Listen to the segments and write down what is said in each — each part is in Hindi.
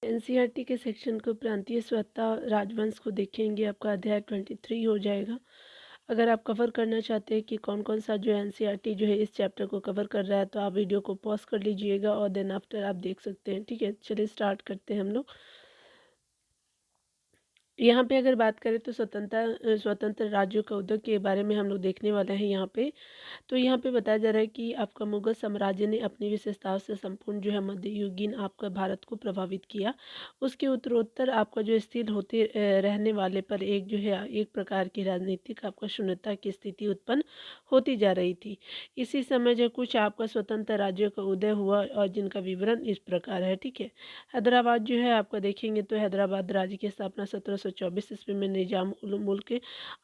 एनसीईआरटी के सेक्शन को प्रांतीय स्वतः राजवंश को देखेंगे, आपका अध्याय 23 हो जाएगा। अगर आप कवर करना चाहते हैं कि कौन कौन सा जो एनसीईआरटी जो है इस चैप्टर को कवर कर रहा है, तो आप वीडियो को पॉज कर लीजिएगा और देन आफ्टर आप देख सकते हैं। ठीक है, चलिए स्टार्ट करते हैं हम लोग। यहाँ पे अगर बात करें तो स्वतंत्र राज्यों का उदय के बारे में हम लोग देखने वाले हैं यहाँ पे। तो यहाँ पे बताया जा रहा है कि आपका मुगल साम्राज्य ने अपनी विशेषताओं से संपूर्ण जो है मध्ययुगीन आपका भारत को प्रभावित किया। उसके उत्तरोत्तर आपका जो स्थिर होते रहने वाले पर एक जो है एक प्रकार की राजनीतिक आपका शून्यता की स्थिति उत्पन्न होती जा रही थी। इसी समय जो कुछ आपका स्वतंत्र राज्यों का उदय हुआ और जिनका विवरण इस प्रकार है। ठीक है, हैदराबाद जो है आपका देखेंगे तो हैदराबाद राज्य की स्थापना 1724 ईस्वी में निजाम उल मुल्क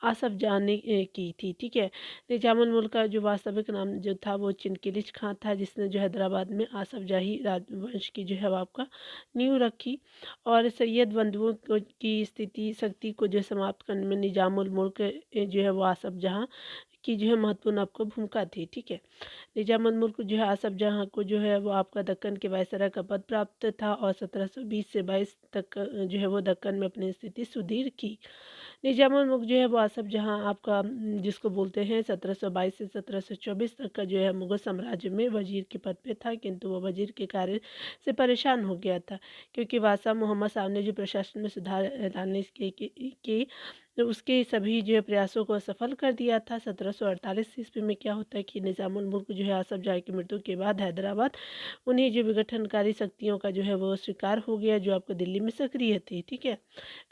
आसफ जहाँ ने की थी। ठीक है, निजामुल मुल्क का जो वास्तविक नाम जो था वो चिनकिलिच खां था, जिसने जो हैदराबाद में आसफ जाही राजवंश की जो है आपका नींव रखी और सैयद बंधुओं की स्थिति शक्ति को जो समाप्त करने में निजामुल मुल्क जो है वो आसफ जहाँ की जो है महत्वपूर्ण आपको भूमिका थी। ठीक है, निजामुल मुल्क जो है आसफ जहाँ को जो है वो आपका दक्कन के वायसराय का पद प्राप्त था और 1720 से 22 तक जो है वो दक्कन में अपनी स्थिति सुदृढ़ की। निजामुल मुल्क जो है वो आसफ जहाँ आपका जिसको बोलते हैं 1722 से 1724 तक का जो है मुगल साम्राज्य में वजीर के पद पे था, किंतु वह वजीर के कार्य से परेशान हो गया था, क्योंकि बादशाह मोहम्मद साहब ने जो प्रशासन में सुधार लाने के तो उसके सभी जो है प्रयासों को असफल कर दिया था। 1748 ईस्वी में क्या होता है कि निजामुल मुल्क जो है आसफ जाह की मृत्यु के बाद हैदराबाद उन्हीं जो विघटनकारी शक्तियों का जो है वो शिकार हो गया, जो आपको दिल्ली में सक्रिय थी। ठीक है,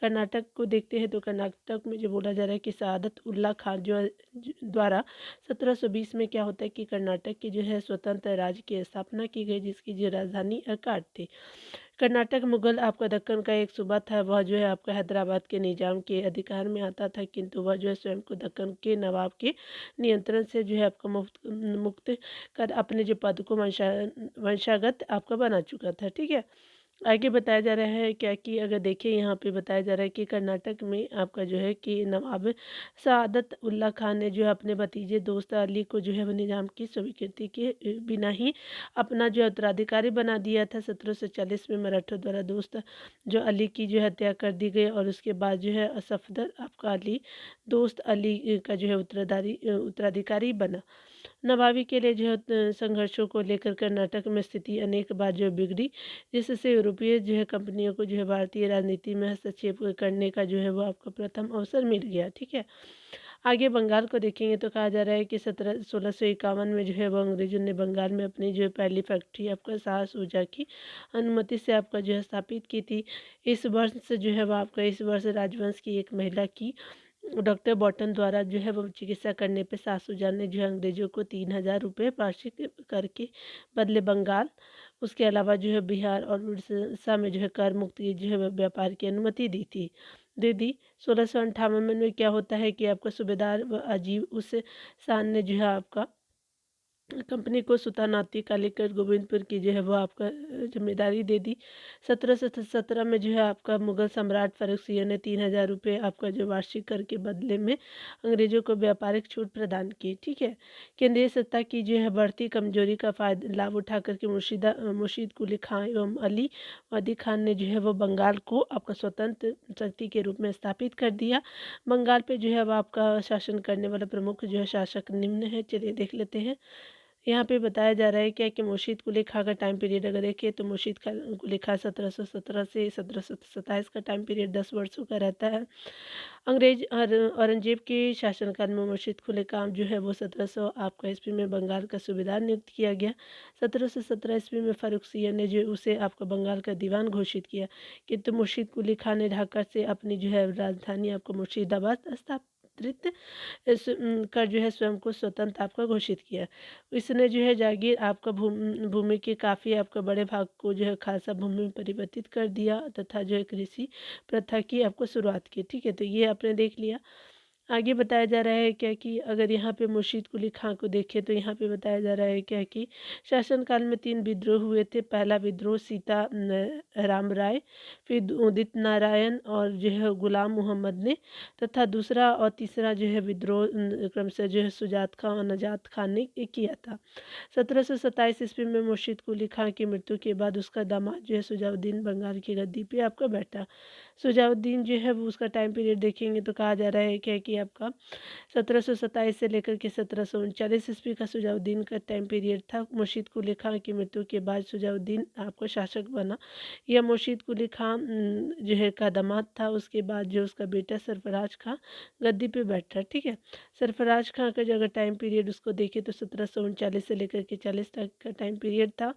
कर्नाटक को देखते हैं तो कर्नाटक में जो बोला जा रहा है कि सआदत उल्ला खान द्वारा 1720 में क्या होता है कि कर्नाटक की जो है स्वतंत्र राज्य की स्थापना की गई, जिसकी जो राजधानी अर्काट थी। कर्नाटक मुगल आपका दक्कन का एक सूबा था, वह जो है आपका हैदराबाद के निजाम के अधिकार में आता था, किंतु वह जो है स्वयं को दक्कन के नवाब के नियंत्रण से जो है आपका मुक्त कर अपने जो पद को वंशागत आपका बना चुका था। ठीक है, आगे बताया जा रहा है क्या कि अगर देखिए यहाँ पे बताया जा रहा है कि कर्नाटक में आपका जो है कि नवाब सआदत उल्ला खान ने जो है अपने भतीजे दोस्त अली को जो है वो निजाम की स्वीकृति के बिना ही अपना जो उत्तराधिकारी बना दिया था। 1740 में मराठों द्वारा दोस्त जो अली की जो हत्या कर दी गई और उसके बाद जो है सफदर आपका अली दोस्त अली का जो है उत्तराधिकारी बना। नवाबी के लिए जो है संघर्षों को लेकर कर्नाटक में स्थिति अनेक बार जो बिगड़ी, जिससे यूरोपीय जो है कंपनियों को जो है भारतीय राजनीति में हस्तक्षेप करने का जो है वो आपका प्रथम अवसर मिल गया। ठीक है, आगे बंगाल को देखेंगे तो कहा जा रहा है कि 1651 में जो है वो अंग्रेजों ने बंगाल में अपनी जो है पहली फैक्ट्री आपका साहस ऊर्जा की अनुमति से आपका जो है स्थापित की थी। इस वर्ष से जो है वो आपका इस वर्ष राजवंश की एक महिला की डॉक्टर बॉटन द्वारा जो है वो चिकित्सा करने पे सासू जान ने जो है अंग्रेजों को 3000 रुपये वार्षिक कर के बदले बंगाल, उसके अलावा जो है बिहार और उड़ीसा में जो है कर मुक्त जो है व्यापार की अनुमति दे दी। 1658 में क्या होता है कि आपका सूबेदार अजीब उस शान ने जो है आपका कंपनी को सुल्तानाती कालीकट गोविंदपुर की जो है वो आपका जिम्मेदारी दे दी। 1717 में जो है आपका मुगल सम्राट फारूक सिंह ने 3000 रुपये आपका जो वार्षिक कर के बदले में अंग्रेजों को व्यापारिक छूट प्रदान की। ठीक है, केंद्रीय सत्ता की जो है बढ़ती कमजोरी का फायदा लाभ उठा करके मुर्शीद कुली खां एवं अली वदी खान ने जो है वो बंगाल को आपका स्वतंत्र शक्ति के रूप में स्थापित कर दिया। बंगाल पे जो है वो आपका शासन करने वाला प्रमुख जो है शासक निम्न है, चलिए देख लेते हैं। यहाँ पे बताया जा रहा है क्या कि मुर्शीद कुली खां का टाइम पीरियड अगर देखें तो मुर्शीद कुली खां 1717 से 1727 का टाइम पीरियड 10 वर्षों का रहता है। अंग्रेज और औरंगजेब के शासनकाल में मुर्शीद कुली खां जो है वो 1700 आपका ईस्वी में बंगाल का सूबेदार नियुक्त किया गया। 1717 ईस्वी में फारूक सिंह ने जो उसे आपका बंगाल का दीवान घोषित किया, किंतु मुर्शीद कुली खां ने ढाका से अपनी जो है राजधानी आपको मुर्शिदाबाद स्थापित कर जो है स्वयं को स्वतंत्र आपका घोषित किया। इसने जो है जागीर आपका भूमि के काफ़ी आपका बड़े भाग को जो है खालसा भूमि में परिवर्तित कर दिया तथा जो है कृषि प्रथा की आपको शुरुआत की। ठीक है, तो ये आपने देख लिया। आगे बताया जा रहा है क्या कि अगर यहाँ पे मुर्शीद कुली खां को देखें तो यहाँ पे बताया जा रहा है क्या कि शासनकाल में 3 विद्रोह हुए थे। पहला विद्रोह सीता राम राय, फिर उदित नारायण और जो है गुलाम मोहम्मद ने, तथा दूसरा और तीसरा जो है विद्रोह क्रमशः जो है सुजात खां और नजात खान ने किया था। 1727 ईस्वी में मुर्शीद कुली खां की मृत्यु के बाद उसका दामाद जो है सुजाउद्दीन बंगाल की गद्दी पे आपका बैठा। सुजाउद्दीन जो है वो उसका टाइम पीरियड देखेंगे तो कहा जा रहा है क्या कि आपका 1727 से लेकर के 1739 ईस्वी का सुजाउद्दीन का टाइम पीरियड था। मुर्शीद कुली खां की मृत्यु के बाद सुजाउद्दीन आपको शासक बना। यह मुर्शीद कुली खां जो है का दामाद था। उसके बाद जो उसका बेटा सरफराज खां गद्दी पे बैठा। ठीक है, सरफराज खां का जो अगर टाइम पीरियड उसको देखें तो 1739 से लेकर के 40 तक का टाइम पीरियड था।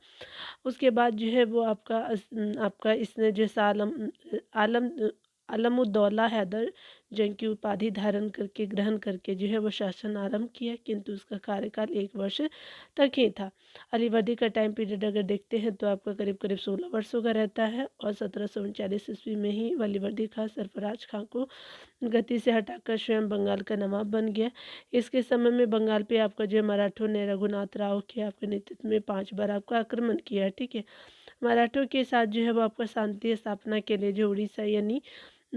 उसके बाद जो है वो आपका इसने जो आलम आलमुद्दौला हैदर जंग की उपाधि धारण करके ग्रहण करके जो है वो शासन आरंभ किया, किंतु उसका कार्यकाल 1 वर्ष तक ही था। अलीवर्दी का टाइम पीरियड अगर देखते हैं तो आपका करीब करीब 16 वर्षों का रहता है और 1739 ईस्वी में ही अलीवर्दी खां सरफराज खां को गद्दी से हटाकर स्वयं बंगाल का नवाब बन गया। इसके समय में बंगाल पे आपका जो है मराठों ने रघुनाथ राव के आपके नेतृत्व में 5 बार आपका आक्रमण किया। ठीक है, मराठों के साथ जो है वो आपका शांति स्थापना के लिए जो उड़ीसा यानी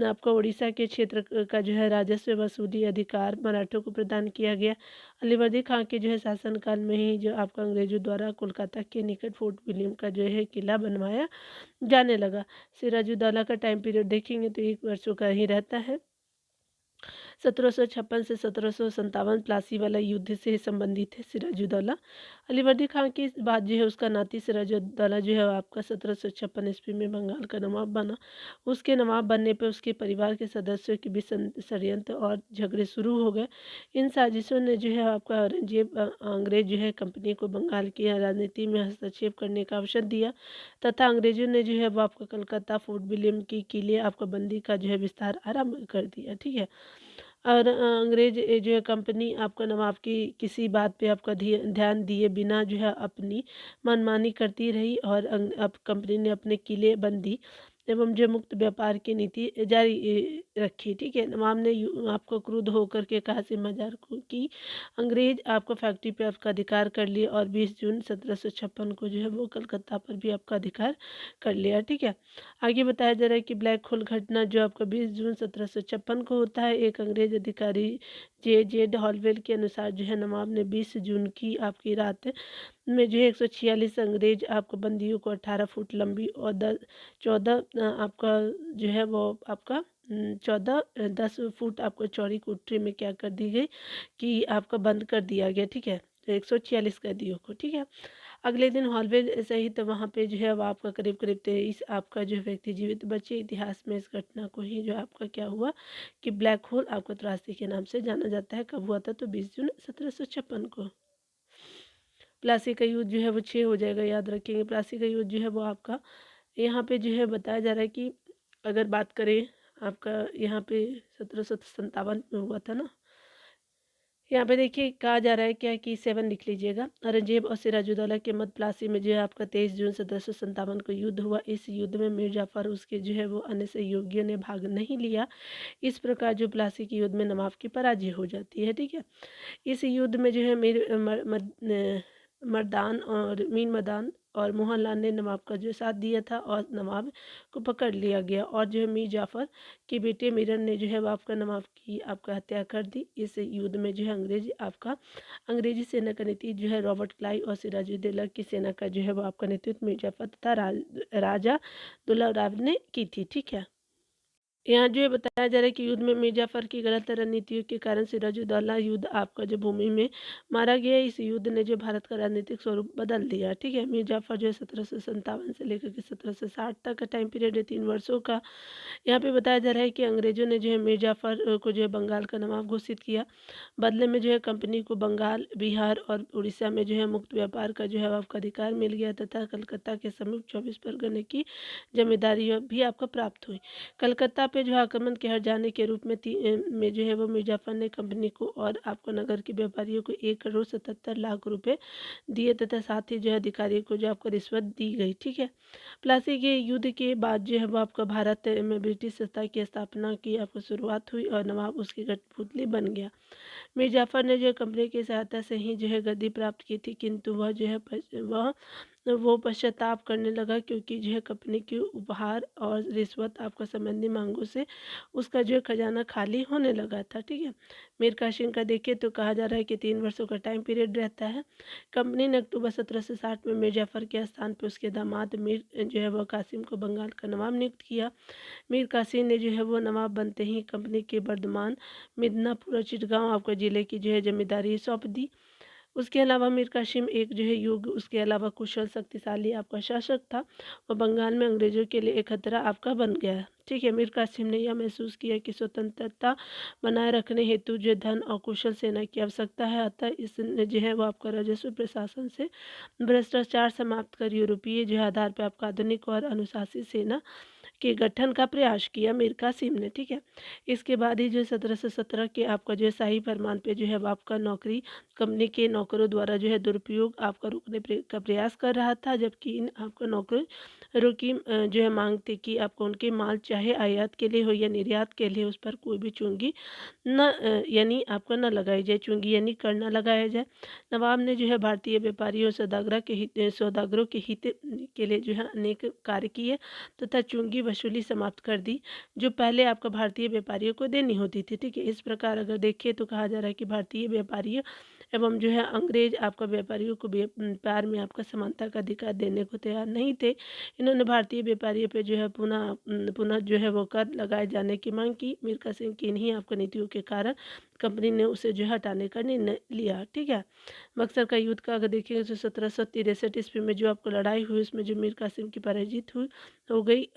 आपका उड़ीसा के क्षेत्र का जो है राजस्व वसूली अधिकार मराठों को प्रदान किया गया। अलीवर्दी खां के जो है शासनकाल में ही जो आपका अंग्रेजों द्वारा कोलकाता के निकट फोर्ट विलियम का जो है किला बनवाया जाने लगा। सिराजुद्दौला का टाइम पीरियड देखेंगे तो 1 वर्षों का ही रहता है। 1756 से 1757 प्लासी वाला युद्ध से संबंधित है सिराजुद्दौला। अलीवर्दी खां के बाद जो है उसका नाती सिराजुद्दौला जो है आपका 1756 ईस्वी में बंगाल का नवाब बना। उसके नवाब बनने पर उसके परिवार के सदस्यों के बीच षड्यंत्र और झगड़े शुरू हो गए। इन साजिशों ने जो है आपका औरंगजेब अंग्रेज जो है कंपनी को बंगाल की राजनीति में हस्तक्षेप करने का अवसर दिया, तथा अंग्रेजों ने जो है वो आपका कलकत्ता फोर्ट विलियम की किले आपका बंदी का जो है विस्तार आरंभ कर दिया। ठीक है, और अंग्रेज जो है कंपनी आपका नवाब की किसी बात पे आपका ध्यान दिए बिना जो है अपनी मनमानी करती रही और अब कंपनी ने अपने किले बंदी एवं जो मुक्त व्यापार की नीति जारी रखी। ठीक है, नवाब ने आपको क्रुद्ध होकर के कहा सिम्माजार को कि अंग्रेज आपको फैक्ट्री पे आपका अधिकार कर लिए और 20 जून 1756 को जो है वो कलकत्ता पर भी आपका अधिकार कर लिया। ठीक है, आगे बताया जा रहा है कि ब्लैक होल घटना जो आपका 20 जून 1756 को होता है। एक अंग्रेज अधिकारी जेड हॉलवेल के अनुसार जो है नवाब ने 20 जून की आपकी रात में जो है 146 अंग्रेज आपको बंदियों को 18 फुट लंबी और 14 आपका जो है वो आपका 10 फुट आपको चौड़ी कोठरी में क्या कर दी गई कि आपका बंद कर दिया गया। ठीक है, तो 146 कैदियों को। ठीक है, अगले दिन हॉलवे सहित वहाँ पे जो है वो आपका करीब करीब 23 आपका जो व्यक्ति जीवित बचे। इतिहास में इस घटना को ही जो आपका क्या हुआ कि ब्लैक होल आपको त्रासदी के नाम से जाना जाता है। कब हुआ था तो 20 जून 1756 को। प्लासी का युद्ध जो है वो 6 हो जाएगा, याद रखेंगे। प्लासी का युद्ध जो है वो आपका यहाँ पे जो है बताया जा रहा है कि अगर बात करें आपका यहाँ पे 1757 में हुआ था ना। यहाँ पे देखिए कहा जा रहा है क्या कि 7 लिख लीजिएगा। औरंगजेब और सिराजुद्दौला के मध्य प्लासी में जो है आपका 23 जून 1757 को युद्ध हुआ। इस युद्ध में मीर जाफर उसके जो है वो अन्य सहयोगियों ने भाग नहीं लिया। इस प्रकार जो प्लासी के युद्ध में नवाब की पराजय हो जाती है। ठीक है, इस युद्ध में जो है मर्दान और मीर मदान और मोहनलाल ने नवाब का जो साथ दिया था और नवाब को पकड़ लिया गया और जो है मीर जाफ़र के बेटे मीरन ने जो है वो आपका नवाब की आपका हत्या कर दी। इस युद्ध में जो है अंग्रेजी सेना का नेतृत्व जो है रॉबर्ट क्लाइव और सिराजुद्दौला की सेना का जो है वो आपका नेतृत्व मीर जाफ़र तथा राजा दुल्ला राव ने की थी। ठीक है, यहाँ जो है बताया जा रहा है कि युद्ध में मीर जाफर की गलत रणनीतियों के कारण सिराजुद्दौला युद्ध आपका जो भूमि में मारा गया। इस युद्ध ने जो भारत का राजनीतिक स्वरूप बदल दिया। ठीक है, मीर जाफर जो है 1757 से लेकर के 1760 तक का टाइम पीरियड है, 3 वर्षों का। यहाँ पे बताया जा रहा है कि अंग्रेजों ने जो है मीर जाफर को जो है बंगाल का नवाब घोषित किया। बदले में जो है कंपनी को बंगाल, बिहार और उड़ीसा में जो है मुक्त व्यापार का जो है आपका अधिकार मिल गया तथा कलकत्ता के समीप 24 परगने की जमींदारी भी आपको प्राप्त हुई। कलकत्ता पे जो है आक्रमण के हट जाने के रूप में में जो है वो मिर्जाफर ने कंपनी को और आपको नगर के व्यापारियों को 1,77,00,000 रुपए दिए तथा साथ ही जो है अधिकारियों को जो आपको रिश्वत दी गई। ठीक है। प्लासी के युद्ध के बाद जो है वो आपका भारत में ब्रिटिश सत्ता की स्थापना की आपको शुरुआत हुई और नवाब उसकी कठपुतली बन गया। मीर जाफर ने जो है कंपनी की सहायता से ही जो है गद्दी प्राप्त की थी, किंतु वह जो है वो पश्चाताप करने लगा, क्योंकि जो है कंपनी की उपहार और रिश्वत आपका संबंधी मांगों से उसका जो है खजाना खाली होने लगा था। ठीक है। मीर कासिम का देखिए तो कहा जा रहा है कि 3 वर्षों का टाइम पीरियड रहता है। कंपनी ने अक्टूबर 1760 में मीर जाफर के स्थान पर उसके दामाद मीर जो है वह कासिम को बंगाल का नवाब नियुक्त किया। मीर कासिम ने जो है वो नवाब बनते ही कंपनी के बर्धमान मिदनापुर और चिटगांव आपको जिले की जो है जमींदारी सौंप दी। उसके अलावा मीर कासिम एक जो है युग उसके अलावा कुशल शक्तिशाली आपका शासक था। वह बंगाल में अंग्रेजों के लिए एक खतरा आपका बन गया। ठीक है। मीर कासिम ने यह महसूस किया कि स्वतंत्रता बनाए रखने हेतु जो धन और कुशल सेना की आवश्यकता है, अतः इसने जो है वो आपका राजस्व प्रशासन से भ्रष्टाचार समाप्त कर यूरोपीय जो है आधार पर आपका आधुनिक और अनुशासित सेना के गठन का प्रयास किया मीर कासिम ने। ठीक है। इसके बाद ही जो 1717 के आपका जो है शाही फरमान पे जो है वो आपका नौकरी कंपनी के नौकरों द्वारा जो है दुरुपयोग आपका रोकने का प्रयास कर रहा था, जबकि इन आपका नौकरों की जो है मांग थी कि आपको उनके माल चाहे आयात के लिए हो या निर्यात के लिए उस पर कोई भी चुंगी न यानी आपका न लगाई जाए, चुंगी यानी कर न लगाया जाए। नवाब ने जो है भारतीय व्यापारियों सौदागरों के हित के लिए जो है अनेक कार्य किए तथा चुंगी वसूली समाप्त कर दी, जो पहले आपका भारतीय व्यापारियों को देनी होती थी। ठीक है। इस प्रकार अगर देखिए तो कहा जा रहा है कि भारतीय व्यापारियों एवं जो है अंग्रेज आपका व्यापारियों को व्यापार में आपका समानता का अधिकार देने को तैयार नहीं थे। इन्होंने भारतीय व्यापारियों पे जो है पुनः जो है वो कर लगाए जाने की मांग की। मीर कासिम की इन्हीं आपको नीतियों के कारण कंपनी ने उसे जो है हटाने का निर्णय लिया। ठीक है। बक्सर का युद्ध का अगर देखेंगे तो 1763 ईस्वी में जो आपको लड़ाई हुई उसमें जो मीर कासिम की पराजित हुई हो गई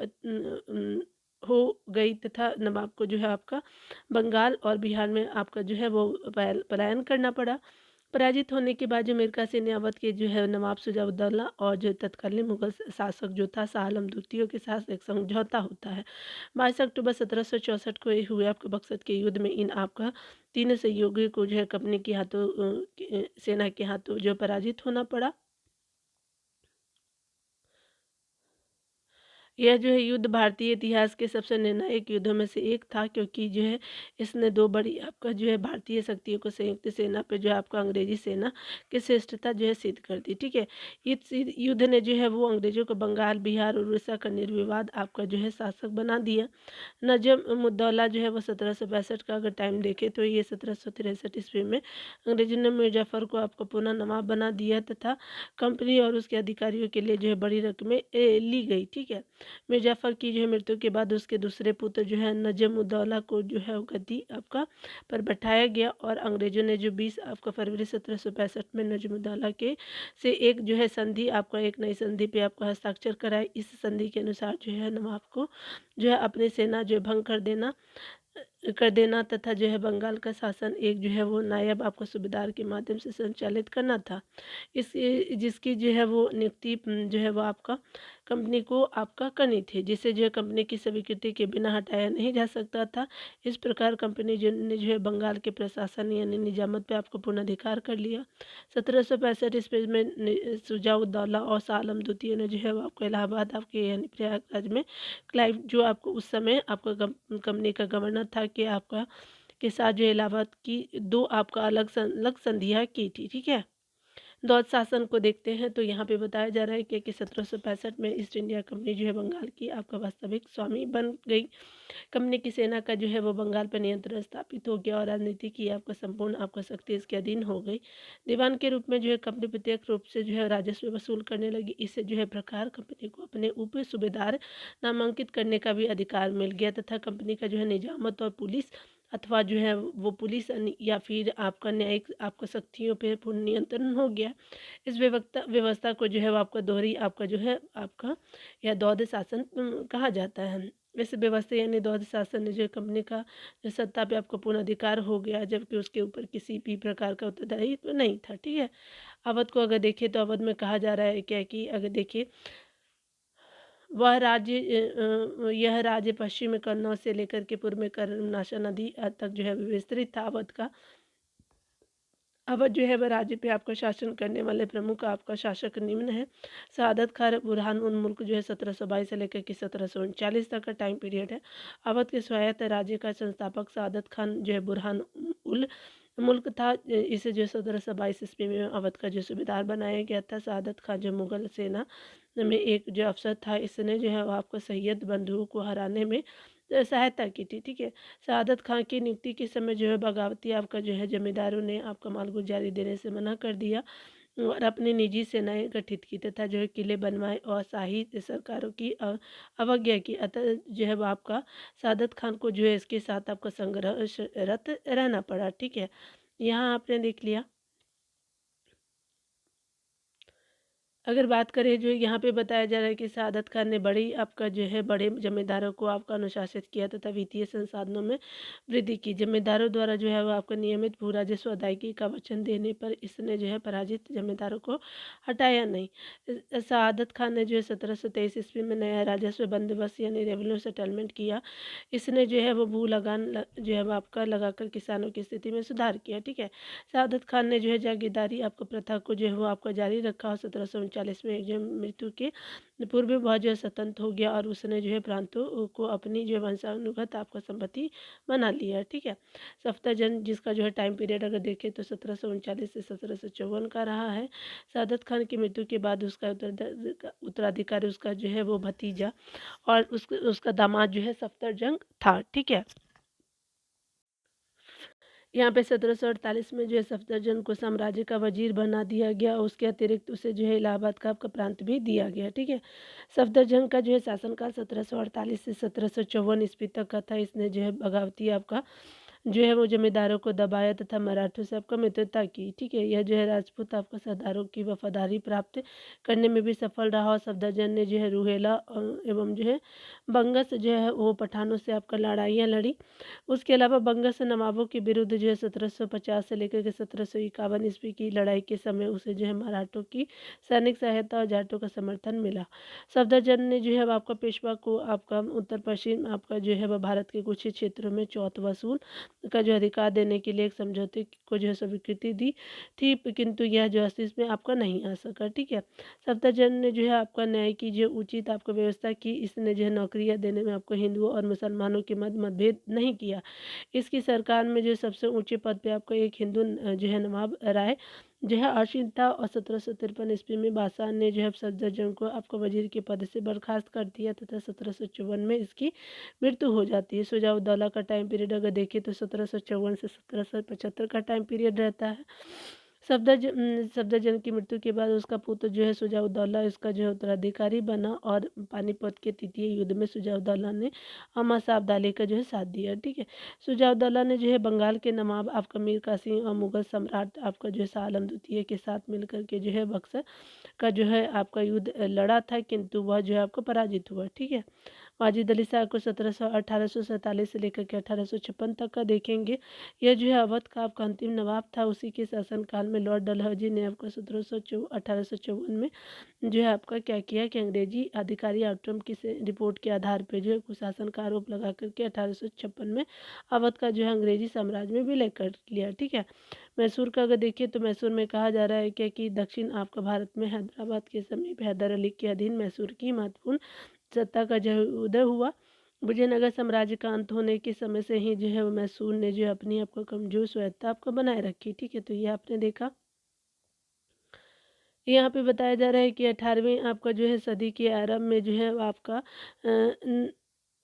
हो गई तथा नवाब को जो है आपका बंगाल और बिहार में आपका जो है वो पलायन करना पड़ा। पराजित होने के बाद जो मीर कासिम ने अवध के जो है नवाब सुजाउद्दौला और जो तत्कालीन मुगल शासक जो था शाह आलम द्वितीय के साथ एक समझौता होता है। 22 अक्टूबर 1764 को ये हुए आपके बक्सर के युद्ध में इन आपका तीनों सहयोगियों को जो है कंपनी के हाथों सेना के हाथों जो पराजित होना पड़ा। यह जो है युद्ध भारतीय इतिहास के सबसे निर्णायक युद्धों में से एक था, क्योंकि जो है इसने दो बड़ी आपका जो है भारतीय शक्तियों को संयुक्त सेना पे जो है आपका अंग्रेजी सेना की श्रेष्ठता जो है सिद्ध कर दी। ठीक है। इस युद्ध ने जो है वो अंग्रेजों को बंगाल बिहार और उड़ीसा का निर्विवाद आपका जो है शासक बना दिया। नजम उद्दौला जो है वो 1762 का अगर टाइम देखें तो ये 1763 ईस्वी में अंग्रेजों ने मिर्जाफर को आपको पुनः नवाब बना दिया तथा कंपनी और उसके अधिकारियों के लिए जो है बड़ी रकमें ली गई। ठीक है। मिर्जाफर की जो है मृत्यु के बाद उसके दूसरे पुत्र जो है नजम उद्दौला को जो है गद्दी आपका पर बैठाया गया और अंग्रेजों ने जो 20 आपका फरवरी 1765 में नजम उद्दौला के से एक जो है संधि आपका एक नई संधि पे आपका हस्ताक्षर कराए। इस संधि के अनुसार जो है नवाब को जो है अपनी सेना जो है भंग कर देना तथा जो है बंगाल का शासन एक जो है वो नायब आपको सूबेदार के माध्यम से संचालित करना था। इस जिसकी जो है वो नियुक्ति जो है वो आपका कंपनी को आपका करनी थी, जिसे जो है कंपनी की स्वीकृति के बिना हटाया नहीं जा सकता था। इस प्रकार कंपनी ने जो है बंगाल के प्रशासन यानी निजामत पे आपको पूर्ण अधिकार कर लिया। 1765 ईस्वी में सुजाउद्दौला और शाह आलम द्वितीय ने जो है वो आपको इलाहाबाद आपके यानी प्रयागराज में क्लाइव जो आपको उस समय आपका कंपनी का गवर्नर था कि आपका के साथ जो इलाहाबाद की दो आपका अलग संधियाँ की थी। ठीक है। द्वैध शासन को देखते हैं तो यहाँ पे बताया जा रहा है कि 1765 में ईस्ट इंडिया कंपनी जो है बंगाल की आपका वास्तविक स्वामी बन गई। कंपनी की सेना का जो है वो बंगाल पर नियंत्रण स्थापित हो गया और राजनीति की आपका संपूर्ण आपका शक्ति इसके अधीन हो गई। दीवान के रूप में जो है कंपनी प्रत्यक्ष रूप से जो है राजस्व वसूल करने लगी। इससे जो है प्रकार कंपनी को अपने ऊपर सूबेदार नामांकित करने का भी अधिकार मिल गया तथा कंपनी का जो है निजामत और पुलिस अथवा जो है वो पुलिस या फिर आपका न्यायिक आपका शक्तियों पर पूर्ण नियंत्रण हो गया। इस व्यवस्था को जो है वो आपका दोहरी आपका जो है आपका या द्वैध शासन कहा जाता है। इस व्यवस्था यानी द्वैध शासन ने जो कंपनी का जो सत्ता पे आपको पूर्ण अधिकार हो गया, जबकि उसके ऊपर किसी भी प्रकार का उत्तरदायित्व नहीं था। ठीक है। अवध को अगर देखिए तो अवध में कहा जा रहा है क्या कि अगर देखिए यह राज्य पश्चिम में कन्नौज से लेकर के पूर्व में कर्मनाशा नदी तक जो है विस्तृत था। अवध जो है वह राज्य पे आपका शासन करने वाले प्रमुख आपका शासक निम्न है। सआदत खान बुरहान उन मुल्क जो है 1722 से लेकर के 1739 तक का टाइम पीरियड है। अवध के स्वायत्त राज्य का संस्थापक सआदत खान जो है बुरहान उल मुल्क था। इसे जो 1722 ईस्वी में अवध का जो सूबेदार बनाया गया था। सआदत खान जो मुगल सेना में एक जो अफसर था, इसने जो है वो आपको सैयद बंधुओं को हराने में सहायता की थी। ठीक है। सआदत खान की नियुक्ति के समय जो है बगावती आपका जो है जमींदारों ने आपका मालगुजारी देने से मना कर दिया और अपनी निजी सेनाएं गठित की तथा जो है किले बनवाए और शाही सरकारों की अवज्ञा की। अतः जो है वो आपका सआदत खान को जो है इसके साथ आपका संघर्षरत रहना पड़ा। ठीक है। यहाँ आपने देख लिया। अगर बात करें जो यहाँ पे बताया जा रहा है कि सआदत खान ने बड़ी आपका जो है बड़े जमींदारों को आपका अनुशासित किया तथा वित्तीय संसाधनों में वृद्धि की। जमींदारों द्वारा जो है वो आपका नियमित भू राजस्व अदायगी का वचन देने पर इसने जो है पराजित जमींदारों को हटाया नहीं। सआदत खान ने जो है 1723 ईस्वी में नया राजस्व बंदोबस्त यानी रेवेन्यू सेटलमेंट किया। इसने जो है वो भू लगान जो है वो आपका लगाकर किसानों की स्थिति में सुधार किया। ठीक है। सआदत खान ने जो है जागीरदारी आपको प्रथा को जो है वो आपका जारी रखा और 1739 में एक जो मृत्यु के पूर्व वह जो है स्वतंत्र हो गया और उसने जो है प्रांतों को अपनी जो वंशानुगत आपका संपत्ति बना लिया। ठीक है। सफ्ताजंग जिसका जो है टाइम पीरियड अगर देखें तो 1739 से 1754 का रहा है। सआदत खान की मृत्यु के बाद उसका उत्तराधिकारी उसका जो है वो भतीजा और उसका दामाद जो है सफ्दरजंग था। ठीक है। यहाँ पे 1748 में जो है सफदरजंग को साम्राज्य का वजीर बना दिया गया। उसके अतिरिक्त उसे जो है इलाहाबाद का आपका प्रांत भी दिया गया। ठीक है। सफदरजंग का जो है शासनकाल 1748 से 1754 ईस्वी तक का था। इसने जो है बगावती आपका जो है वो जमींदारों को दबाया तथा मराठों से आपका मित्रता की। ठीक है। यह जो है राजपूत आपका सरदारों की वफादारी प्राप्त करने में भी सफल रहा और सफदरजंग ने जो है रूहेला एवं जो है बंगस जो है वो पठानों से आपका लड़ाइयाँ लड़ी। उसके अलावा बंगस नवाबों के विरुद्ध जो है 1750 से लेकर के 1751 ईस्वी की लड़ाई के समय उसे जो है मराठों की सैनिक सहायता और जाटों का समर्थन मिला। सफदरजंग ने जो है आपका पेशवा को आपका उत्तर पश्चिम आपका जो है वह भारत के कुछ ही क्षेत्रों में चौथ वसूल का जो अधिकार देने के लिए एक समझौते को जो है स्वीकृति दी थी, किंतु यह जो अस्तित्व में आपका नहीं आ सका। ठीक है। सफदरजंग ने जो है आपका न्याय की जो उचित आपको व्यवस्था की। इसने जो है नौकरियां देने में आपको हिंदुओं और मुसलमानों के मध्य मतभेद नहीं किया। इसकी सरकार में जो सबसे ऊंचे पद पे आपको एक हिंदू जो है नवाब राय जो है आसीन था और 1753 ईस्वी में बादशाह ने जो है सफदरजंग को आपको वजीर के पद से बर्खास्त कर दिया तथा 1754 में इसकी मृत्यु हो जाती है। शुजा-उद-दौला का टाइम पीरियड अगर देखें तो 1754 से 1775 का टाइम पीरियड रहता है। सफदरजंग की मृत्यु के बाद उसका पुत्र जो है शुजा-उद-दौला इसका जो है उत्तराधिकारी बना और पानीपत के तृतीय युद्ध में शुजा-उद-दौला ने अहमद शाह अब्दाली का जो है साथ दिया। ठीक है। शुजा-उद-दौला ने जो है बंगाल के नवाब आपका मीर कासिम और मुगल सम्राट आपका जो है शाह आलम द्वितीय के साथ मिलकर के जो है बक्सर का जो है आपका युद्ध लड़ा था, किंतु वह जो है आपको पराजित हुआ। ठीक है। वाजिद अली शाह को 1847 से लेकर के 1856 तक का देखेंगे। यह जो है अवध का आपका अंतिम नवाब था। उसी के शासनकाल में लॉर्ड डलहौजी ने आपको 1854 में जो है आपका क्या किया कि अंग्रेजी अधिकारी आउटरम की रिपोर्ट के आधार पर जो है कुशासन का आरोप लगा करके 1856 में अवध का जो है अंग्रेजी साम्राज्य में विलय कर लिया। ठीक है। मैसूर का अगर देखिए तो मैसूर में कहा जा रहा है क्या कि दक्षिण आपका भारत में हैदराबाद के समीप हैदर अली के अधीन मैसूर की महत्वपूर्ण सत्ता का जो है उदय हुआ। विजयनगर साम्राज्य का अंत होने के समय से ही जो है वो मैसूर ने जो है अपनी आपको कमजोर स्वायत्ता आपको बनाए रखी। ठीक है। तो ये आपने देखा। यहाँ पे बताया जा रहा है कि 18वीं आपका जो है सदी के आरंभ में जो है वो आपका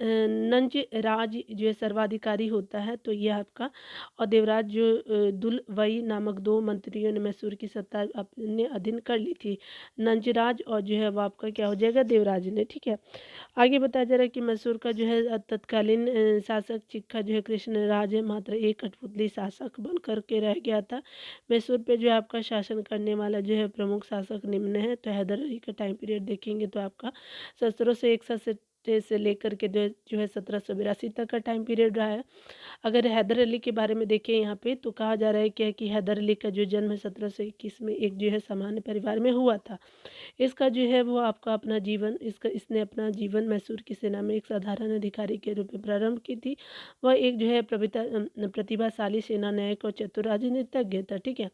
नंज राज जो है सर्वाधिकारी होता है। तो ये आपका और देवराज जो दुलवई नामक दो मंत्रियों ने मैसूर की सत्ता अपने अधीन कर ली थी। नंजराज और जो है वो आपका क्या हो जाएगा देवराज ने। ठीक है। आगे बताया जा रहा है कि मैसूर का जो है तत्कालीन शासक चिक्का जो है कृष्ण राज मात्र एक कठपुतली शासक बन करके रह गया था। मैसूर पे जो है आपका शासन करने वाला जो है प्रमुख शासक निम्न है। तो हैदर अली का टाइम पीरियड देखेंगे तो आपका 1761 से लेकर के जो है 1782 तक का टाइम पीरियड रहा है। अगर हैदर अली के बारे में देखें यहाँ पे, तो कहा जा रहा है क्या है कि हैदर अली का जो जन्म 1721 में एक जो है सामान्य परिवार में हुआ था। इसका जो है वो आपका अपना जीवन इसने अपना जीवन मैसूर की सेना में एक साधारण अधिकारी के रूप में प्रारंभ की थी। वह एक जो है प्रतिभाशाली सेना नायक और चतुर राजनीतिज्ञ था। ठीक है।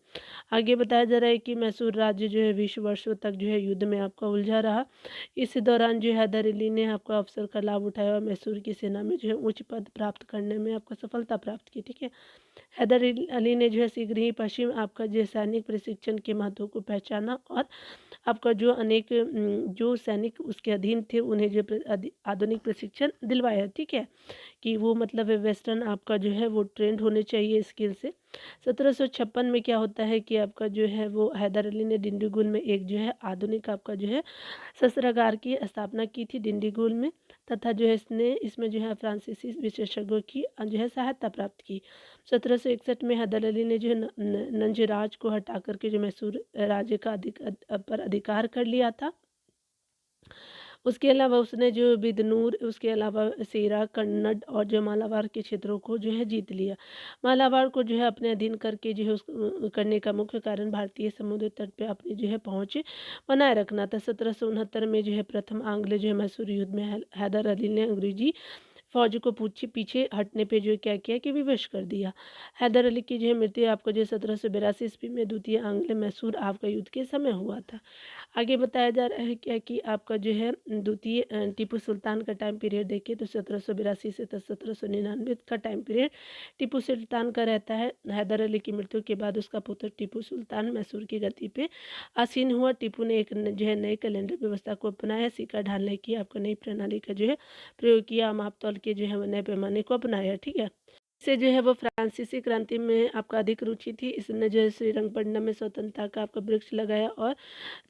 आगे बताया जा रहा है कि मैसूर राज्य जो है 20 वर्षों तक जो है युद्ध में आपका उलझा रहा। इस दौरान जो हैदर अली ने आपका अवसर का लाभ उठाया और मैसूर की सेना में जो है उच्च पद प्राप्त करने में आपको सफलता प्राप्त की। ठीक है। हैदर अली ने जो है शीघ्र ही पश्चिम आपका जो सैनिक प्रशिक्षण के महत्व को पहचाना और आपका जो अनेक जो सैनिक उसके अधीन थे उन्हें जो आधुनिक प्रशिक्षण दिलवाया। ठीक है, कि वो मतलब वेस्टर्न आपका जो है वो ट्रेंड होने चाहिए स्किल से। 1756 में क्या होता है कि आपका जो है वो हैदर अली ने डिंडीगुल में एक जो है आधुनिक आपका जो है शस्त्रागार की स्थापना की थी डिंडीगुल में, तथा जो है इसमें जो है फ्रांसीसी विशेषज्ञों की जो है सहायता प्राप्त की। 1761 में हैदर अली ने जो है नंजराज को हटा करके जो मैसूर राज्य का पर अधिकार कर लिया था। उसके अलावा उसने जो बिदनूर, उसके अलावा सेरा, कन्नड़ और जो मालाबार के क्षेत्रों को जो है जीत लिया। मालाबार को जो है अपने अधीन करके जो है करने का मुख्य कारण भारतीय समुद्र तट पे अपनी जो है पहुँच बनाए रखना था। 1769 में जो है प्रथम आंग्ल जो है मैसूर युद्ध में हैदर अली ने अंग्रेजी फौज को पीछे हटने पे जो क्या किया कि विवश कर दिया। हैदर अली की जो है मृत्यु आपको जो 1782 ईस्वी में द्वितीय आंग्ल मैसूर आपका युद्ध के समय हुआ था। आगे बताया जा रहा है क्या कि आपका जो है द्वितीय टीपू सुल्तान का टाइम पीरियड देखिए तो 1782 से 1799 का टाइम पीरियड टीपू सुल्तान का रहता है। हैदर अली की मृत्यु के बाद उसका पुत्र टीपू सुल्तान मैसूर की गद्दी पे आसीन हुआ। टीपू ने एक जो है नई कैलेंडर व्यवस्था को अपनाया, सिक्का ढालने की आपको नई प्रणाली का जो है प्रयोग किया, मापतौल के जो है वो नए पैमाने को अपनाया। ठीक है। इससे जो है वो फ्रांसीसी क्रांति में आपका अधिक रुचि थी। इसने जो है श्रीरंगपट्टनम में स्वतंत्रता का आपका वृक्ष लगाया और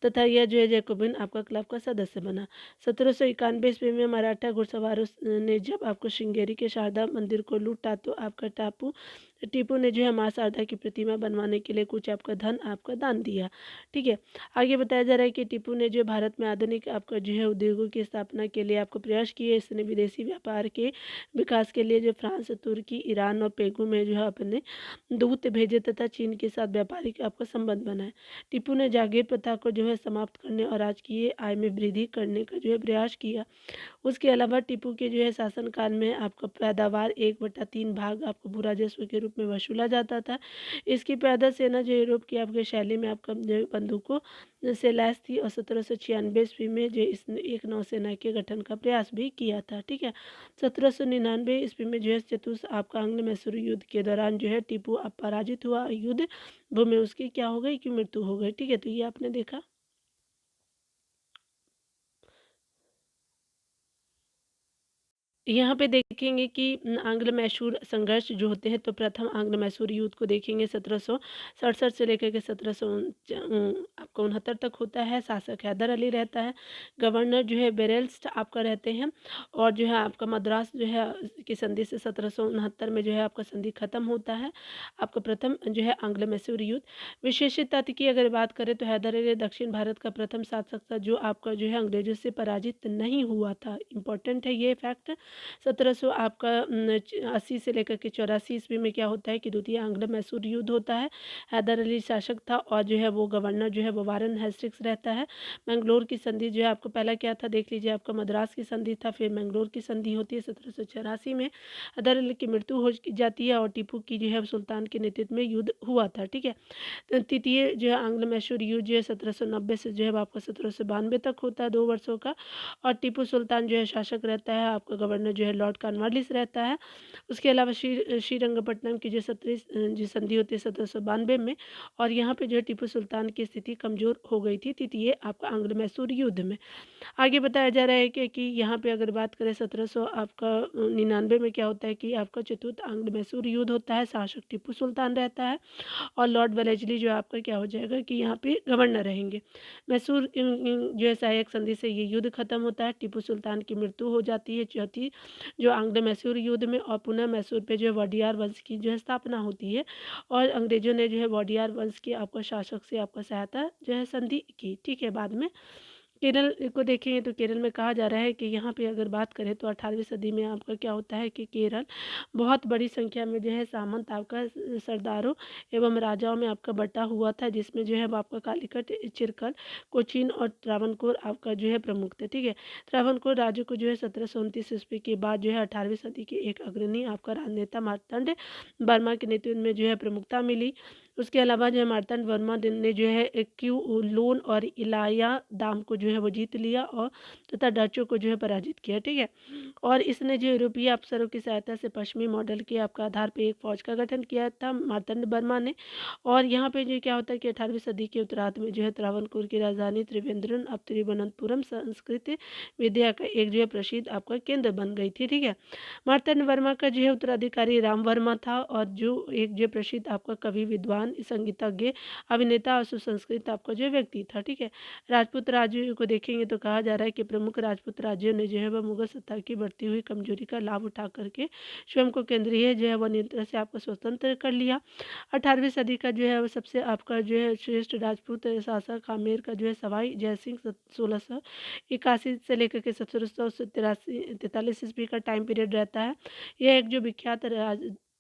तथा यह जो है जैकोबिन आपका क्लब का सदस्य बना। 1791 ईस्वी में मराठा घुड़सवारों ने जब आपको श्रृंगेरी के शारदा मंदिर को लूटा तो आपका टीपू ने जो है माँ शारदा की प्रतिमा बनवाने के लिए कुछ आपका धन आपका दान दिया। ठीक है। आगे बताया जा रहा है कि टीपू ने जो भारत में आधुनिक आपका जो है उद्योगों की स्थापना के लिए आपको प्रयास किए। इसने विदेशी व्यापार के विकास के लिए जो फ्रांस, तुर्की, ईरान और पेगू में जो है अपने दूत भेजे तथा चीन के साथ व्यापारिक आपका संबंध बनाए। टीपू ने जागीर प्रथा को जो है समाप्त करने और राजकीय आय में वृद्धि करने का जो है प्रयास किया। उसके अलावा टीपू के जो है शासनकाल में आपका पैदावार 1/3 भाग आपको भू राजस्व के रूप में वसूला जाता था। इसकी पैदल सेना जो यूरोप की आपके शैली में आपका जो है बंदूकों से लैस थी और 1796 ईस्वी में जो इसने एक नौसेना के गठन का प्रयास भी किया था। ठीक है। 1799 ईस्वी में जो है चतुर्थ आपका आंग्ल मैसूर युद्ध के दौरान जो है टीपू अब पराजित हुआ। युद्ध भूमि उसकी क्या हो गई कि मृत्यु हो गई। ठीक है। तो ये आपने देखा। यहाँ पे देखेंगे कि आंग्ल मैसूर संघर्ष जो होते हैं तो प्रथम आंग्ल मैसूर युद्ध को देखेंगे 1767 से लेकर के 1769 आपका 69 तक होता है। शासक हैदर अली रहता है। गवर्नर जो है बेरेल्स्ट आपका रहते हैं और जो है आपका मद्रास जो है की संधि से 1769 में जो है आपका संधि खत्म होता है। आपका प्रथम जो है आंग्ल मैसूर युद्ध। विशेष तथ्य की अगर बात करें तो हैदर अली दक्षिण भारत का प्रथम शासक था जो आपका जो है अंग्रेजों से पराजित नहीं हुआ था। इंपॉर्टेंट है ये फैक्ट। 1700 आपका 80 से लेकर के 84 ईस्वी में क्या होता है कि द्वितीय आंग्ल मैसूर युद्ध होता है। हैदर अली शासक था और जो है वो गवर्नर जो है वो वारन हेस्टिंग्स रहता है। मैंगलोर की संधि जो है आपको पहला क्या था देख लीजिए, आपका मद्रास की संधि था, फिर मैंगलोर की संधि होती है 1784 में। हैदर अली की मृत्यु हो जाती है और टीपू की जो है सुल्तान के नेतृत्व में युद्ध हुआ था। ठीक है। तो तृतीय जो है आंग्ल मैसूर युद्ध जो है 1790 से जो है आपका 1792 तक होता है, 2 वर्षों का। और टीपू सुल्तान जो है शासक रहता है। आपका गवर्नर जो है लॉर्ड कॉर्नवालिस रहता है। उसके अलावा श्रीरंगपट्टनम की जो 17 जो संधि होती है 1792 में, और यहाँ पे जो है टीपू सुल्तान की स्थिति कमजोर हो गई थी तृतीय आपका आंग्ल मैसूर युद्ध में। आगे बताया जा रहा है कि यहाँ पे अगर बात करें 1700 आपका 99 में क्या होता है कि आपका चतुर्थ आंग्ल मैसूर युद्ध होता है। शासक टीपू सुल्तान रहता है और लॉर्ड वेलेस्ली जो आपका क्या हो जाएगा कि यहाँ पे गवर्नर रहेंगे। मैसूर जो है सहायक संधि से ये युद्ध खत्म होता है। टीपू सुल्तान की मृत्यु हो जाती है चौथी जो आंग्ल मैसूर युद्ध में, और पुनः मैसूर पे जो है वॉडियार वंश की जो है स्थापना होती है और अंग्रेजों ने जो है वॉडियार वंश के आपका शासक से आपका सहायता जो है संधि की। ठीक है। बाद में केरल को देखेंगे तो केरल में कहा जा रहा है कि यहाँ पे अगर बात करें तो 18वीं सदी में आपका क्या होता है कि केरल बहुत बड़ी संख्या में जो है सामंत आपका सरदारों एवं राजाओं में आपका बटा हुआ था, जिसमें जो है वो आपका कालीकट, चिरकल, कोचीन और त्रावणकोर आपका जो है प्रमुख थे। ठीक है, त्रावणकोर राज्य को जो है 1729 ईस्वी के बाद जो है 18वीं सदी के एक अग्रणी आपका राजनेता मार्तंड वर्मा के नेतृत्व में जो है प्रमुखता मिली। उसके अलावा जो है मार्तंड वर्मा ने जो है क्यू लोन और इलाया दाम को जो है वो जीत लिया और तथा डचों को जो है पराजित किया। ठीक है, और इसने जो यूरोपीय अफसरों की सहायता से पश्चिमी मॉडल के आपका आधार पर एक फौज का गठन किया था मार्तंड वर्मा ने। और यहाँ पे जो क्या होता है कि 18वीं सदी के उत्तरार्ध में जो है त्रावणकोर की राजधानी त्रिवेंद्रम अब तिरुवनंतपुरम संस्कृत विद्या का एक जो है प्रसिद्ध आपका केंद्र बन गई थी। ठीक है, मार्तंड वर्मा का जो है उत्तराधिकारी राम वर्मा था और जो एक जो प्रसिद्ध आपका कवि, विद्वान, संगीतज्ञ, अभिनेता और सुसंस्कृत आपका जो व्यक्ति था। ठीक है, राजपूत राज्यों को देखेंगे तो कहा जा रहा है कि प्रमुख राजपूत राज्यों ने जो है वह मुगल सत्ता की बढ़ती हुई कमजोरी का लाभ उठा करके स्वयं को केंद्रीय जो है वह नियंत्रण से आपको स्वतंत्र कर लिया। 18वीं सदी का जो है वो सबसे आपका जो है श्रेष्ठ राजपूत शासक आमेर का जो है सवाई जयसिंह 1681 से लेकर के 1783 ईस्वी का टाइम पीरियड रहता है। यह एक जो विख्यात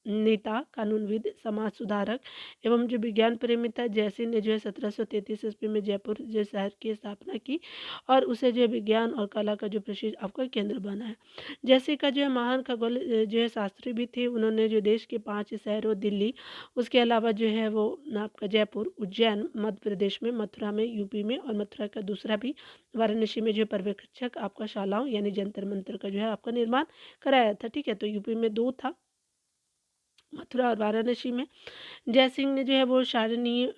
नेता, कानूनविद, समाज सुधारक एवं जो विज्ञान प्रेमी था। जयसिंह ने जो है 1733 ईस्वी में जयपुर जो शहर की स्थापना की और उसे जो है विज्ञान और कला का जो प्रसिद्ध आपका केंद्र बना है। जयसिंह का जो है महान खगोल जो है शास्त्री भी थे। उन्होंने जो देश के 5 शहरों दिल्ली, उसके अलावा जो है वो आपका जयपुर, उज्जैन मध्य प्रदेश में, मथुरा में यूपी में और मथुरा का दूसरा भी वाराणसी में जो पर्यवेक्षक आपका शालाओं यानी जंतर मंतर का जो है आपका निर्माण कराया था। ठीक है, तो यूपी में 2 था, मथुरा और वाराणसी में। जयसिंह ने जो है वो सारणी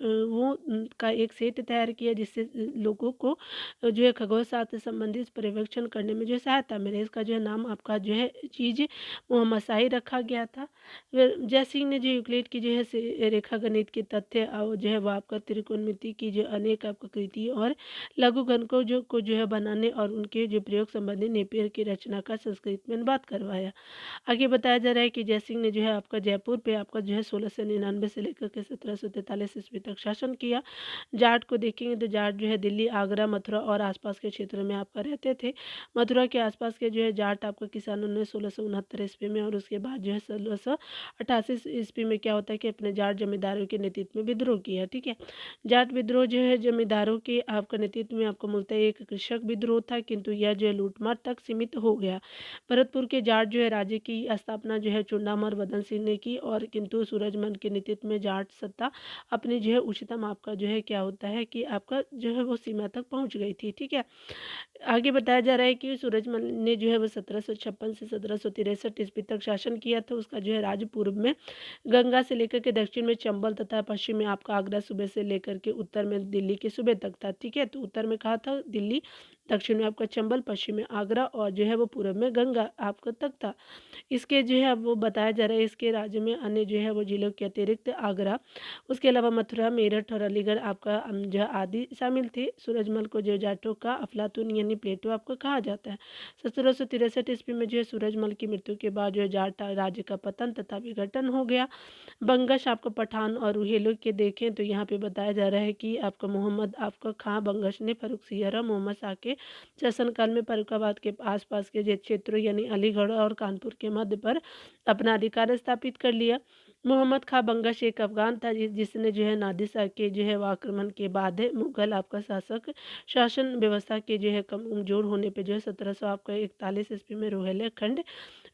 का एक सेट तैयार किया जिससे लोगों को जो है खगोल शास्त्र से संबंधित पर्यवेक्षण करने में जो है सहायता मिले। इसका जो है नाम आपका जो है चीज़ मोहम्मद शाही रखा गया था। जयसिंह ने जो यूक्लिड की जो है रेखा गणित के तथ्य और जो है वो आपका त्रिकोणमिति की जो अनेक आपका कृति और लघु गणकों जो है बनाने और उनके जो प्रयोग संबंधी नेपियर की रचना का संस्कृत में अनुवाद करवाया। आगे बताया जा रहा है कि जयसिंह ने जो है आपका जयपुर पे आपका जो है 1699 से लेकर के 1743 ईस्वी तक शासन किया। जाट को देखेंगे तो जाट जो है दिल्ली, आगरा, मथुरा और आसपास के क्षेत्रों में आपका रहते थे। मथुरा के आसपास के जो है जाट आपका किसानों ने 1669 ईस्वी में और उसके बाद जो है 1688 ईस्वी में क्या होता है कि अपने जाट जमींदारों के नेतृत्व में विद्रोह किया। ठीक है, जाट विद्रोह जो है जमींदारों के आपका नेतृत्व में आपका मूलतः एक कृषक विद्रोह था, किंतु यह जो है लूटमार तक सीमित हो गया। भरतपुर के जाट जो है राज्य की स्थापना जो है चुंडामर वदन सिंह ने की और किंतु सूरजमल के नेतृत्व में जाट सत्ता अपनी जो है उच्चतम आपका जो है क्या होता है कि आपका जो है वो सीमा तक पहुंच गई थी। ठीक है, आगे बताया जा रहा है कि सूरजमल ने जो है वो 1756 से 1763 ईस्वी तक शासन किया था। उसका जो है राज्य पूर्व में गंगा से लेकर के दक्षिण में चंबल तथा पश्चिम में आपका आगरा सूबे से लेकर के उत्तर में दिल्ली के सूबे तक था। ठीक है, तो उत्तर में कहा था दिल्ली, दक्षिण में आपका चंबल, पश्चिम में आगरा और जो है वो पूर्व में गंगा आपका तक था। इसके जो है वो बताया जा रहा है इसके राज्य में अन्य जो है वो जिलों के अतिरिक्त आगरा, उसके अलावा मथुरा, मेरठ और अलीगढ़ आपका जो है आदि शामिल थे। सूरजमल को जो जाटों का अफलातून यानी प्लेटो आपको कहा जाता है। 1763 ईस्वी में जो है सूरजमल की मृत्यु के बाद जो है जाट राज्य का पतन तथा विघटन हो गया। बंगश आपको पठान और रुहेलों के देखें तो यहाँ पे बताया जा रहा है कि आपका मोहम्मद आपका खां बंगश ने फर्रुख सियरा मोहम्मद शाह के शासनकाल में फर्रुखाबाद के आसपास के जो क्षेत्रों यानी अलीगढ़ और कानपुर के मध्य पर अपना अधिकार स्थापित कर लिया। मोहम्मद खां बंगश एक अफगान था जिसने जो है नादिर शाह के जो है आक्रमण के बाद मुगल आपका शासन व्यवस्था के जो है कमजोर होने पे जो है 1700 आपका 41 ईस्वी में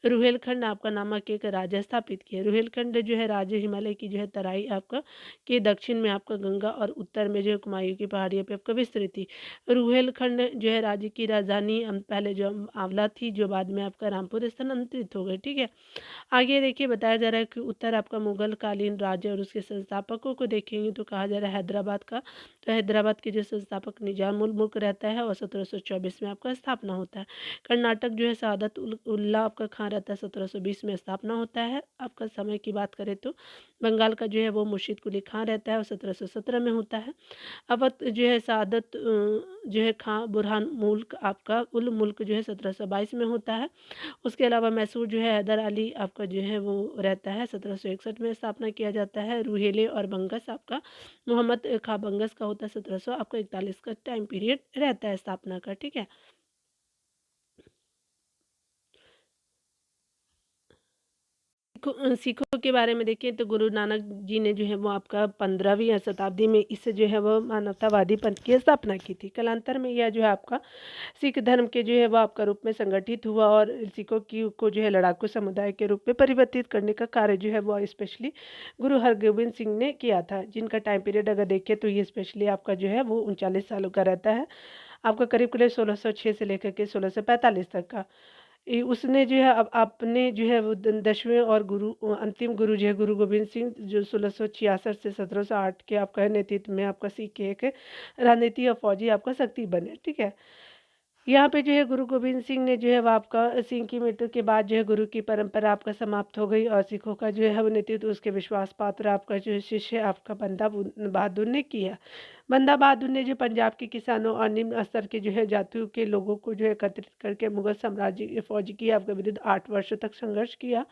रुहेलखंड आपका नामक एक राज्य स्थापित किया। रुहेलखंड जो है राज्य हिमालय की जो है तराई आपका के दक्षिण में आपका गंगा और उत्तर में जो है कुमायूं की पहाड़ियों पे आपका विस्तृत थी। रुहेलखंड जो है राज्य की राजधानी पहले जो आंवला थी, जो बाद में आपका रामपुर स्थानांतरित हो गई। ठीक है, आगे देखिए बताया जा रहा है कि उत्तर आपका मुगल कालीन राज्य और उसके संस्थापकों को देखेंगे तो कहा जा रहा है हैदराबाद का, तो हैदराबाद के जो संस्थापक निजाम उल मुल्क रहता है और 1724 में आपका स्थापना होता है। कर्नाटक जो है सादत उल्ला आपका खान कहाँ रहता है, 1720 में स्थापना होता है। आपका समय की बात करें तो बंगाल का जो है वो मुर्शीद कुली खां रहता है और 1717 में होता है। अवध जो है सादत जो है खां बुरहान मुल्क आपका उल मुल्क जो है 1722 में होता है। उसके अलावा मैसूर जो है हैदर अली आपका जो है वो रहता है, 1761 में स्थापना किया जाता है। रूहेले और बंगस आपका मोहम्मद खां बंगस का होता है, 1700 आपका 41 का टाइम पीरियड रहता है स्थापना का, ठीक है। सिखों के बारे में देखें तो गुरु नानक जी ने जो है वो आपका 15वीं शताब्दी में इस जो है वो मानवतावादी पंथ की स्थापना की थी। कालांतर में यह जो है आपका सिख धर्म के जो है वो आपका रूप में संगठित हुआ और सिखों की को जो है लड़ाकू समुदाय के रूप में परिवर्तित करने का कार्य जो है वो स्पेशली गुरु हरगोबिंद सिंह ने किया था, जिनका टाइम पीरियड अगर देखें तो ये स्पेशली आपका जो है वो 39 सालों का रहता है। आपका करीब करीब 1606 से लेकर के 1645 तक का। उसने जो है अब आपने जो है वो 10वें और अंतिम गुरु जो है गुरु गोबिंद सिंह जो 1666 से 1708 के आपका नेतृत्व में आपका सिख के एक राजनीति और फौजी आपका शक्ति बने, ठीक है। यहाँ पे जो है गुरु गोबिंद सिंह ने जो है वो आपका सिंह की मृत्यु के बाद जो है गुरु की परंपरा आपका समाप्त हो गई और सिखों का जो है वो नेतृत्व उसके विश्वास पात्र आपका जो है शिष्य आपका बहादुर ने किया। बंदा बहादुर ने जो पंजाब के किसानों और निम्न स्तर के जो है जातियों के लोगों को जो है एकत्रित करके मुगल साम्राज्य की फौज की आपके विरुद्ध 8 वर्षों तक संघर्ष किया।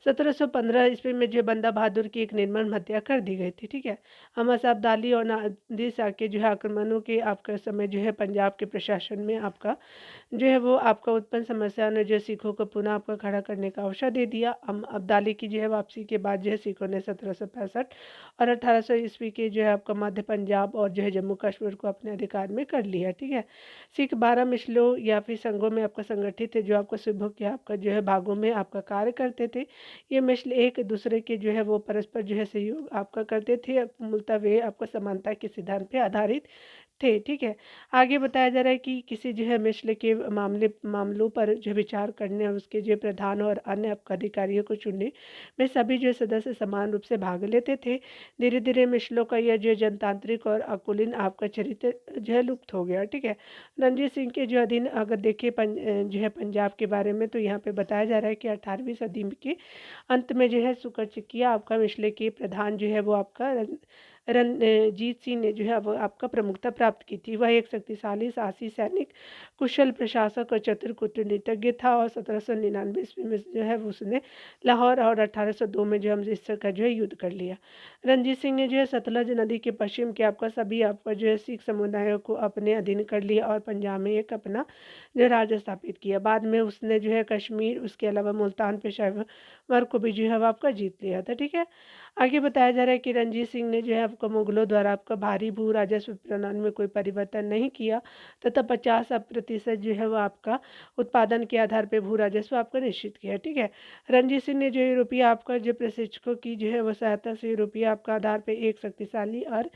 1715 ईस्वी में जो है बंदा बहादुर की एक निर्मम हत्या कर दी गई थी, ठीक है। अहमद साहब दाली और नादिर शाह के जो है आक्रमणों के आपका समय जो है पंजाब के प्रशासन में आपका जो है वो आपका उत्पन्न समस्या ने जो सिखों को पुनः आपका खड़ा करने का अवसर दे दिया। अब्दाली की जो है वापसी के बाद जो है सिखों ने 1765 और 1800 ईस्वी के जो है आपका मध्य पंजाब और जो है जम्मू कश्मीर को अपने अधिकार में कर लिया, ठीक है। सिख 12 मिसलों या फिर संघों में आपका संगठित थे जो आपका सुबह के आपका जो है भागों में आपका कार्य करते थे। ये मिसल एक दूसरे के जो है वो परस्पर जो है सहयोग आपका करते थे। मूलतः वे आपका समानता के सिद्धांत पे आधारित थे, ठीक है। आगे बताया जा रहा है कि किसी जो है मिसल के मामलों पर जो विचार करने और उसके जो प्रधान और अन्य अधिकारियों को चुनने में सभी जो सदस्य समान रूप से भाग लेते थे। धीरे धीरे मिसलों का यह जो जनतांत्रिक और अकुलीन आपका चरित्र जो है लुप्त हो गया, ठीक है। रणजीत सिंह के जो अधीन अगर देखें जो है पंजाब के बारे में तो यहाँ पे बताया जा रहा है कि 18वीं सदी के अंत में जो है सुकरचिकिया आपका मिसले के प्रधान जो है वो आपका रणजीत सिंह ने जो है वो आपका प्रमुखता प्राप्त की थी। वह एक शक्तिशाली साहसी सैनिक, कुशल प्रशासक और चतुर कूटनीतिज्ञ था और 1799 ईस्वी में जो है उसने लाहौर और 1802 में जो अमृतसर का जो है युद्ध कर लिया। रणजीत सिंह ने जो है सतलज नदी के पश्चिम के आपका सभी आपका जो है सिख समुदायों को अपने अधीन कर लिया और पंजाब में एक अपना जो राज्य स्थापित किया। बाद में उसने जो है कश्मीर उसके अलावा मुल्तान पेशावर को भी जो है वो आपका जीत लिया था, ठीक है। आगे बताया जा रहा है कि रणजीत सिंह ने जो है आपका मुगलों द्वारा आपका भारी भू राजस्व प्रणाली में कोई परिवर्तन नहीं किया तथा 50% जो है वो आपका उत्पादन के आधार पर भू राजस्व आपका निश्चित किया, ठीक है। रणजीत सिंह ने जो यूरोपीय आपका जो प्रशिक्षकों की जो है वो सहायता से यूरोपीय आपका आधार पर एक शक्तिशाली और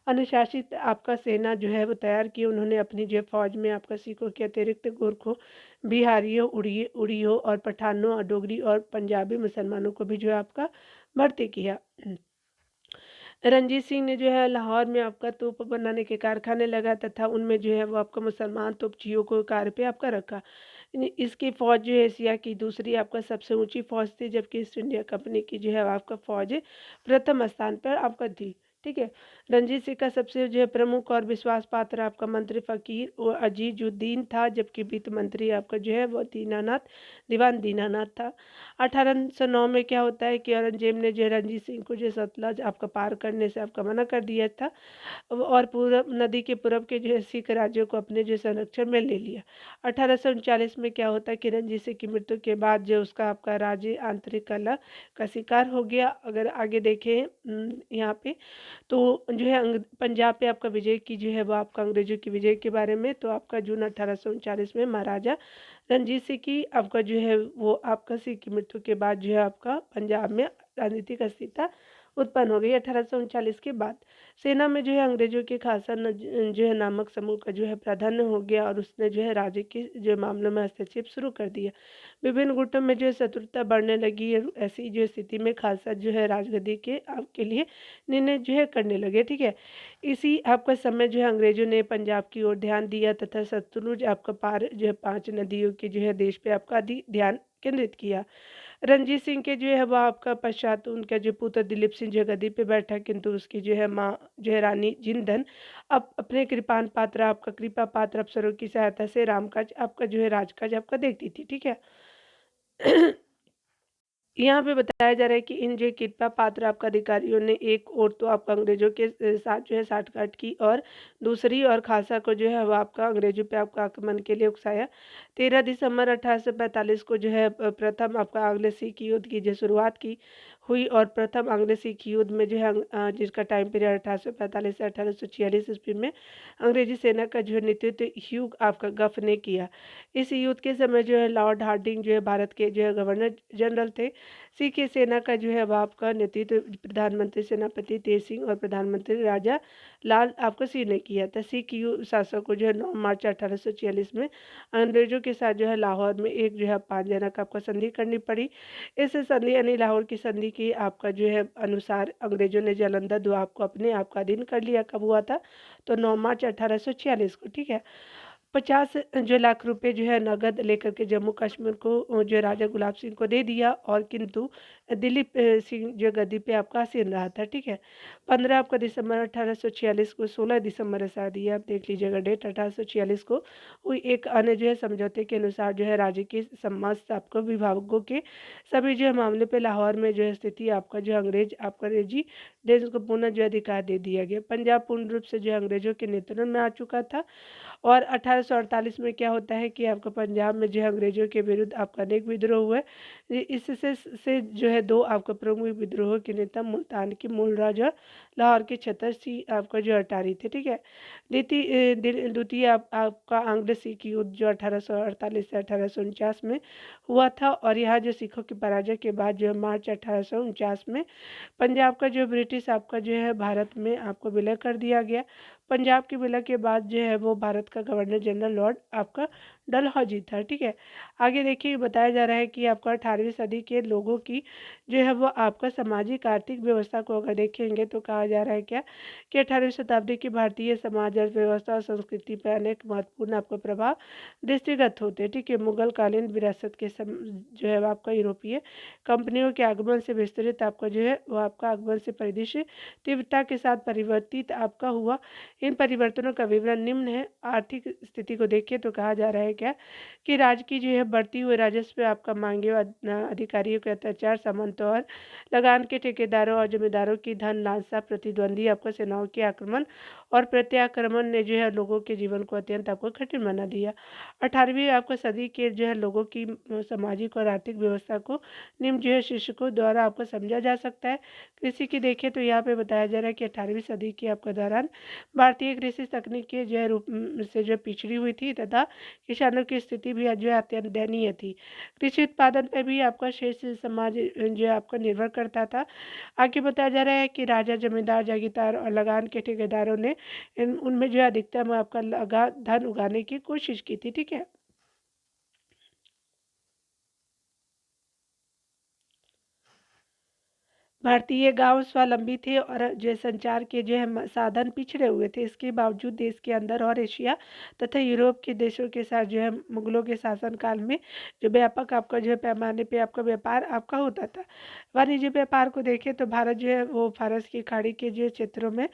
अनुशासित आपका सेना जो है वो तैयार की। उन्होंने अपनी जो फौज में आपका सिखों के अतिरिक्त गोरखों, बिहारियों, उड़ियों और पठानों और डोगरी और पंजाबी मुसलमानों को भी जो है आपका भर्ती किया। रणजीत सिंह ने जो है लाहौर में आपका तोप बनाने के कारखाने लगा तथा उनमें जो है वो आपका मुसलमान तोपचियों को कार्य पे आपका रखा। इसकी फौज जो है एशिया की दूसरी आपका सबसे ऊंची फौज थी, जबकि ईस्ट इंडिया कंपनी की जो है आपका फौज प्रथम स्थान पर आपका थी, ठीक है। रणजीत सिंह का सबसे जो है प्रमुख और विश्वास पात्र आपका मंत्री फकीर और अजीजुद्दीन था, जबकि वित्त मंत्री आपका जो है वो दीवान दीनानाथ था। 1809 में क्या होता है कि औरंगजेब ने जो रणजीत सिंह को जो सतलज आपका पार करने से आपका मना कर दिया था और पूरब नदी के पूरब के जो है सिख राज्यों को अपने जो संरक्षण में ले लिया। 1839 में क्या होता है कि रणजीत सिंह की मृत्यु के बाद जो उसका आपका राज्य आंतरिक कलह का शिकार हो गया। अगर आगे देखें यहाँ पे तो जो है पंजाब पे आपका विजय की जो है वो आपका अंग्रेजों की विजय के बारे में, तो आपका जून 1839 में महाराजा रणजीत सिंह की आपका जो है वो आपका सिंह की मृत्यु के बाद जो है आपका पंजाब में राजनीतिक अस्थिरता उत्पन्न हो गई। 1839 के बाद सेना में जो है अंग्रेजों के खासा जो है नामक समूह का जो है प्राधान्य हो गया और उसने जो है राज्य के जो मामलों में हस्तक्षेप शुरू कर दिया। विभिन्न गुटों में जो है शत्रुता बढ़ने लगी। ऐसी जो स्थिति में खालसा जो है राजगद्दी के आपके लिए निर्णय जो है करने लगे, ठीक है। इसी आपका समय जो है अंग्रेजों ने पंजाब की ओर ध्यान दिया तथा सतलुज आपका पार जो है 5 नदियों के जो है देश पे आपका ध्यान केंद्रित किया। रणजीत सिंह के जो है वो आपका पश्चात उनका जो पुत्र दिलीप सिंह जो गद्दी पे बैठा, किंतु उसकी जो है माँ जो है रानी जिंदन अब अपने कृपान पात्र आपका कृपा पात्र अफसरों की सहायता से रामकाज आपका जो है राजकाज आपका देखती थी, ठीक है। यहाँ पे बताया जा रहा है कि इन जो कृपा पात्र आपका अधिकारियों ने एक और तो आपका अंग्रेजों के साथ जो है साठगांठ की, और दूसरी और खालसा को जो है वो आपका अंग्रेजों पे आपका आक्रमण के लिए उकसाया। 13 दिसंबर 1845 को जो है प्रथम आपका आंग्ल सिख युद्ध की जो शुरुआत की हुई, और प्रथम आंग्ल सिख युद्ध में जो है जिसका टाइम पीरियड 1845 से 1846 ईस्वी में अंग्रेजी सेना का जो है नेतृत्व ह्यू आपका गफ ने किया। इस युद्ध के समय जो है लॉर्ड हार्डिंग जो है भारत के जो है गवर्नर जनरल थे। सिख सेना का जो है अब आपका नेतृत्व प्रधानमंत्री सेनापति तेज सिंह और प्रधानमंत्री राजा लाल आपको सिंह ने किया था। सिख शासक को जो है 9 मार्च 1846 में अंग्रेजों के साथ जो है लाहौर में एक जो है 5 जनक आपको संधि करनी पड़ी। इस संधि यानी लाहौर की संधि की आपका जो है अनुसार अंग्रेजों ने जालंधर दोआब को अपने आप का अधीन कर लिया। कब हुआ था? तो 9 मार्च 1846 को, ठीक है। 50 जो लाख रुपए जो है नगद लेकर के जम्मू कश्मीर को जो राजा गुलाब सिंह को दे दिया, और किंतु दिलीप सिंह जो गद्दी पे आपका आसीन रहा था, ठीक है। 15 आपका दिसंबर 1846 को, 16 दिसंबर शायद ये आप देख लीजिएगा डेट, 1846 को हुई एक अन्य जो है समझौते के अनुसार जो है राज्य के समस्त आपको विभागों के सभी जो है मामले पे लाहौर में जो है स्थिति आपका जो अंग्रेज आपका रेजिडेंस को पुनः जो अधिकार दे दिया गया। पंजाब पूर्ण रूप से जो अंग्रेजों के नियंत्रण में आ चुका था। और 1848 में क्या होता है कि आपका पंजाब में जो है अंग्रेजों के विरुद्ध आपका अनेक विद्रोह हुए। इससे से जो है दो आपका प्रमुख विद्रोह के नेता मुल्तान की मूल राजा लाहौर के छतर सिंह आपका जो अटारी थे, ठीक है। द्वितीय आपका आंग्ल सिख युद्ध जो 1848 से 1849 में हुआ था, और यहाँ जो सिखों की पराजय के बाद जो है मार्च 1849 में पंजाब का जो ब्रिटिश आपका जो है भारत में आपको विलय कर दिया गया। पंजाब के विलय के बाद जो है वो भारत का गवर्नर जनरल लॉर्ड आपका डलहौजी था, ठीक है। आगे देखिए बताया जा रहा है कि आपका 18वीं सदी के लोगों की जो है वो आपका सामाजिक आर्थिक व्यवस्था को अगर देखेंगे तो कहा जा रहा है क्या कि 18वीं शताब्दी की भारतीय समाज अर्थव्यवस्था और संस्कृति पर अनेक महत्वपूर्ण आपका प्रभाव दृष्टिगत होते हैं, ठीक है। मुगल कालीन विरासत के जो है आपका यूरोपीय कंपनियों के आगमन से विस्तृत आपका जो है वो आपका आगमन से परिदृश्य तीव्रता के साथ परिवर्तित आपका हुआ। इन परिवर्तनों का विवरण निम्न है। आर्थिक स्थिति को देखिए तो कहा जा रहा है क्या कि राज्य की जो है बढ़ती हुई राजस्व आपका मांगे अधिकारियों के अत्याचार, सामंतों और लगान के ठेकेदारों और जमींदारों की धन लालसा, प्रतिद्वंदी आपको सेनाओं के आक्रमण और प्रत्याक्रमण ने जो है लोगों के जीवन को अत्यंत आपको कठिन बना दिया। 18वीं आपको सदी के जो है लोगों की सामाजिक और आर्थिक व्यवस्था को निम्न जो है शीर्षकों द्वारा आपको समझा जा सकता है। कृषि की देखें तो यहाँ पे बताया जा रहा है कि 18वीं सदी के आपका दौरान भारतीय कृषि तकनीक के जो है रूप से जो पिछड़ी हुई थी, तथा किसानों की स्थिति भी जो है अत्यंत दयनीय थी। कृषि उत्पादन पर भी आपका शेष समाज जो है आपका निर्भर करता था। आगे बताया जा रहा है कि राजा, जमींदार, जागीरदार और लगान के ठेकेदारों ने उनमें जो है अधिकतम आपका लगा धन उगाने की कोशिश की थी, ठीक है। भारतीय गांव स्वावलंबी थे और जो संचार के जो है साधन पिछड़े हुए थे। इसके बावजूद देश के अंदर और एशिया तथा यूरोप के देशों के साथ जो है मुगलों के शासनकाल में जो व्यापक आपका जो है पैमाने पे आपका व्यापार आपका होता था। वाणिज्य व्यापार को देखें तो भारत जो है वो फारस की खाड़ी के जो क्षेत्रों में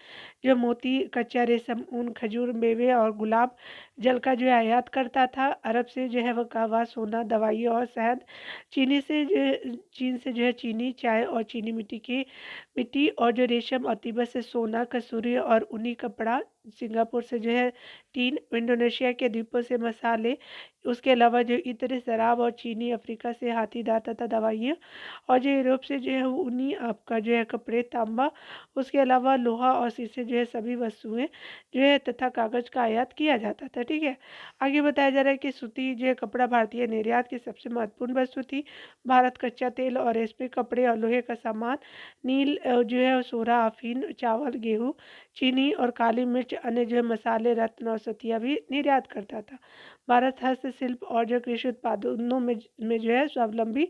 जो मोती, कच्चा रेशम, ऊन, खजूर, मेवे और गुलाब जल का जो है आयात करता था। अरब से जो है वह कहवा, सोना, दवाई और शहद, चीन से जो है चीनी, चाय और चीनी मिट्टी और जो रेशम और तिब्बत से सोना, कसूरी और ऊनी कपड़ा, सिंगापुर से जो है टीन, इंडोनेशिया के द्वीपों से मसाले, उसके अलावा जो इत्र, शराब और चीनी, अफ्रीका से हाथी दांत तथा दवाइयाँ, और जो यूरोप से जो है ऊनी आपका जो है कपड़े, तांबा, उसके अलावा लोहा और शीशे जो है सभी वस्तुएं जो है तथा कागज का आयात किया जाता था, ठीक है। आगे बताया जा रहा है कि सूती जो है कपड़ा भारतीय निर्यात की सबसे महत्वपूर्ण वस्तु थी। भारत कच्चा तेल और रेशमी कपड़े और लोहे का सामान, नील जो है सोना, अफीम, चावल, गेहूँ, चीनी और काली मिर्च, अन्य जो है मसाले, रत्न और सतिया भी निर्यात करता था। भारत हस्तशिल्प और जो कृषि उत्पादनों में जो है स्वावलंबी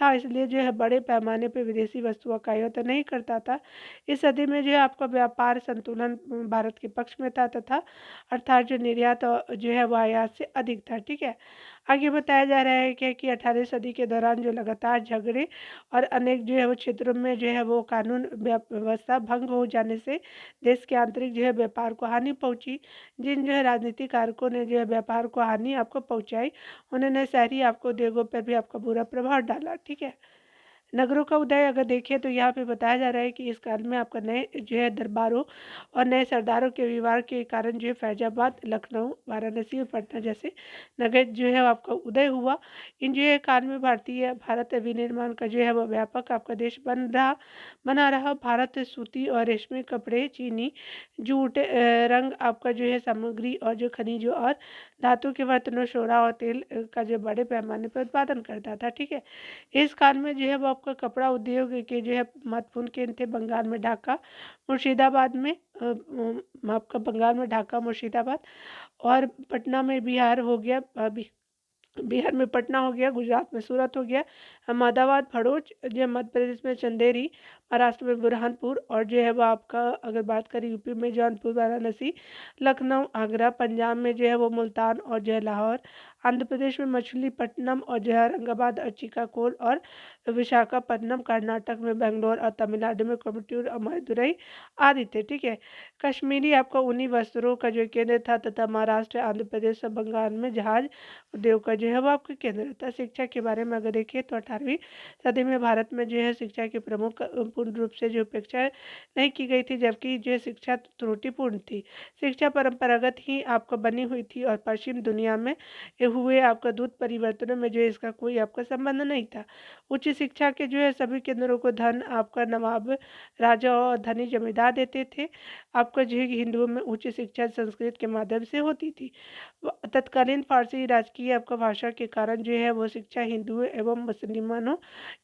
था, इसलिए जो है बड़े पैमाने पर विदेशी वस्तुओं का आयात नहीं करता था। इस सदी में जो है आपका व्यापार संतुलन भारत के पक्ष में था, तथा अर्थात जो निर्यात जो है वो आयात से अधिक था, ठीक है। आगे बताया जा रहा है कि 18वीं सदी के दौरान जो लगातार झगड़े और अनेक जो है वो क्षेत्रों में जो है वो कानून व्यवस्था भंग हो जाने से देश के आंतरिक जो है व्यापार को हानि पहुंची। जिन जो है राजनीतिक कारकों ने जो है व्यापार को हानि आपको पहुंचाई, उन्होंने शहरी आपको उद्योगों पर भी आपका बुरा प्रभाव डाला। ठीक है। नगरों का उदय अगर देखें तो यहाँ पे बताया जा रहा है कि इस काल में आपका नए जो है दरबारों और नए सरदारों के विवाह के कारण जो है फैजाबाद, लखनऊ, वाराणसी और पटना जैसे नगर जो है आपका उदय हुआ। इन जो है काल में भारत विनिर्माण का जो है वो व्यापक आपका देश बना रहा। भारत सूती और रेशमी कपड़े, चीनी, जूट, रंग आपका जो है सामग्री और जो खनिजों और धातु के बर्तनों, सोना और तेल का जो बड़े पैमाने पर उत्पादन करता था। ठीक है। इस काल में जो है वो आपका कपड़ा उद्योग के जो है महत्वपूर्ण केंद्र थे। बंगाल में ढाका, मुर्शिदाबाद में आपका बंगाल में ढाका, मुर्शिदाबाद और पटना में बिहार हो गया। बिहार में पटना हो गया, गुजरात में सूरत हो गया, अहमदाबाद, भरूच, जो है मध्य प्रदेश में चंदेरी, महाराष्ट्र में बुरहानपुर और जो है वो आपका अगर बात करें यूपी में जौनपुर, वाराणसी, लखनऊ, आगरा, पंजाब में जो है वो मुल्तान और जो है लाहौर, आंध्र प्रदेश में मछलीपट्टनम और जो है औरंगाबाद और चिकाकोल और विशाखापट्टनम, कर्नाटक में बेंगलोर और तमिलनाडु में कोयम्बटूर और मदुरई आदि थे। ठीक है। कश्मीरी आपका ऊनी वस्त्रों का जो केंद्र था तथा महाराष्ट्र, आंध्र प्रदेश और बंगाल में जहाज उद्योग का जो है वो आपका केंद्र था। शिक्षा के बारे में अगर देखिए तो 18वीं सदी में भारत में जो है शिक्षा की प्रमुख पूर्ण रूप से जो अपेक्षा नहीं की गई थी, जबकि जो शिक्षा त्रुटिपूर्ण थी। शिक्षा परंपरागत ही आपको बनी हुई थी और पश्चिम दुनिया में हुए आपका दूत परिवर्तनों में जो है इसका कोई आपका संबंध नहीं था। उच्च शिक्षा के जो है सभी केंद्रों को धन आपका नवाब, राजा और धनी जमींदार देते थे। आपका जो है हिंदुओं में उच्च शिक्षा संस्कृत के माध्यम से होती थी। तत्कालीन फारसी राजकीय आपका भाषा के कारण जो है वो शिक्षा हिंदुओं एवं मुसलमानों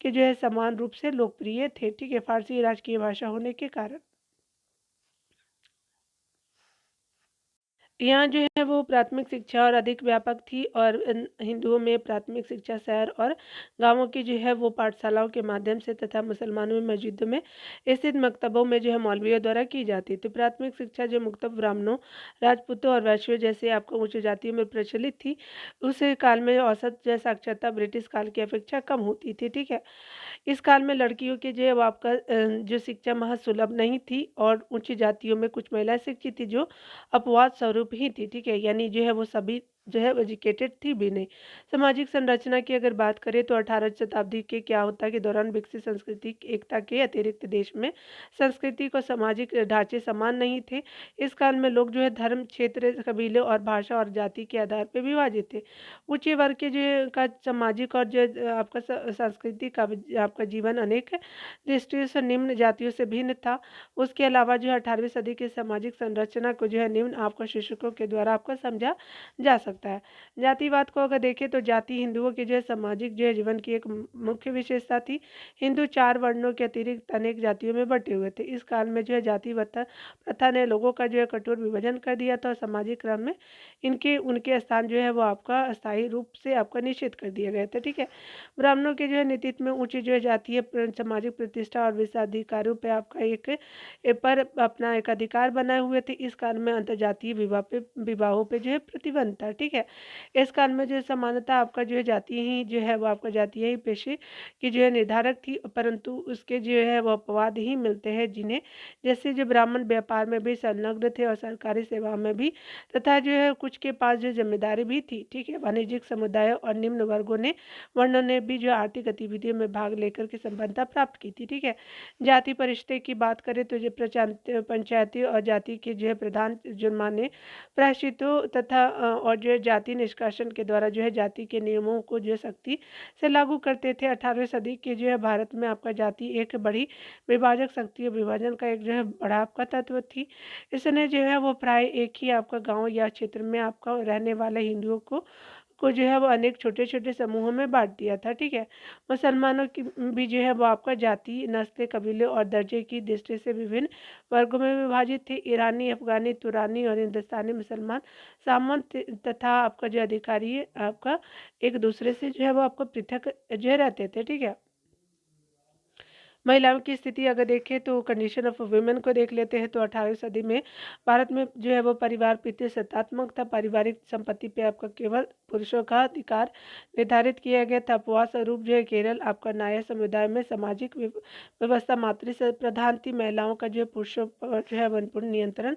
के जो है समान रूप से लोकप्रिय थे। ठीक है। फारसी राजकीय भाषा होने के कारण यहाँ जो है वो प्राथमिक शिक्षा और अधिक व्यापक थी और हिंदुओं में प्राथमिक शिक्षा शहर और गांवों की जो है वो पाठशालाओं के माध्यम से तथा मुसलमानों में मस्जिदों में स्थित मकतबों में जो है मौलवियों द्वारा की जाती थी। प्राथमिक शिक्षा जो मुक्तब ब्राह्मणों, राजपूतों और वैश्यों जैसे आपको उच्च जातियों में प्रचलित थी, उस काल में औसत जो साक्षरता ब्रिटिश काल की अपेक्षा कम होती थी। ठीक है। इस काल में लड़कियों के जो है वो आपका जो शिक्षा महासुलभ नहीं थी और उच्च जातियों में कुछ महिलाएं शिक्षित थी जो अपवाद स्वरूप ही थी। ठीक है। यानी जो है वो सभी जो है एजुकेटेड थी भी नहीं। सामाजिक संरचना की अगर बात करें तो 18वीं शताब्दी के क्या होता के दौरान विकसित सांस्कृतिक एकता के अतिरिक्त देश में सांस्कृतिक और सामाजिक ढांचे समान नहीं थे। इस काल में लोग जो है धर्म, क्षेत्र, कबीले और भाषा और जाति के आधार पर विभाजित थे। उच्च वर्ग के जो का सामाजिक और जो आपका सांस्कृतिक आपका जीवन अनेक दृष्टियों से निम्न जातियों से भिन्न था। उसके अलावा जो है 18वीं सदी की सामाजिक संरचना को जो है निम्न आपको शीर्षकों के द्वारा आपको समझा जा सकता है। जातिवाद को अगर देखें तो जाति हिंदुओं के जो है सामाजिक जो है जीवन की एक मुख्य विशेषता थी। हिंदू 4 वर्णों के अतिरिक्त अनेक जातियों में बटे हुए थे। इस काल में जो है जाति प्रथा ने लोगों का जो है कठोर विभाजन कर दिया था और सामाजिक क्रम में इनके उनके स्थान जो है वो आपका अस्थायी रूप से आपका निश्चित कर दिया गया था। ठीक है। ब्राह्मणों के जो है नेतृत्व में उच्च जो है जातीय सामाजिक प्रतिष्ठा और विशेषाधिकारों पे आपका एक पर अपना एक अधिकार बनाए हुए थे। इस काल में अंतर्जातीय विवाहों पे जो है प्रतिबंध था। ठीक है। इस काल में जो है समानता आपका जो है जातीय ही जो है वो आपका जातीय ही पेशे की जो है निर्धारक थी, परंतु उसके जो है वो अपवाद ही मिलते हैं जिन्हें जैसे जो ब्राह्मण व्यापार में भी संलग्न थे और सरकारी सेवा में भी, तथा जो है कुछ के पास जो जिम्मेदारी भी थी। ठीक है। वाणिज्यिक समुदायों और निम्न वर्णों ने भी जो आर्थिक गतिविधियों में भाग लेकर के संपन्नता प्राप्त की थी। ठीक है। जाति परिष्ठे की बात करें तो जो पंचायती और जाति के जो है प्रधान जुर्माने, प्रायश्चितों तथा और जो है जाति निष्कासन के द्वारा जो है जाति के नियमों को जो है सख्ती से लागू करते थे। 18वीं सदी के जो है भारत में आपका जाति एक बड़ी विभाजक शक्ति और विभाजन का एक जो है बड़ा आपका तत्व थी। इसने जो है वो प्राय एक ही आपका गांव या क्षेत्र में आपका रहने वाले हिंदुओं को जो है वो अनेक छोटे छोटे समूहों में बांट दिया था। ठीक है। मुसलमानों की भी जो है वो आपका जाति, नस्ल, कबीले और दर्जे की दृष्टि से विभिन्न वर्गों में विभाजित थे। ईरानी, अफगानी, तुरानी और हिंदुस्तानी मुसलमान सामंत तथा आपका जो अधिकारी आपका एक दूसरे से जो है वो आपको पृथक जो है रहते थे। ठीक है। महिलाओं की स्थिति अगर देखें तो कंडीशन ऑफ वुमेन को देख लेते हैं तो 18वीं सदी में भारत में जो है वो परिवार प्रतिशतात्मक था। पारिवारिक संपत्ति पे आपका केवल पुरुषों का अधिकार निर्धारित किया गया था। अपवाद स्वरूप जो है केरल आपका नायर समुदाय में सामाजिक व्यवस्था मातृ से प्रधान थी। महिलाओं का जो है पुरुषों पर जो है पूर्ण नियंत्रण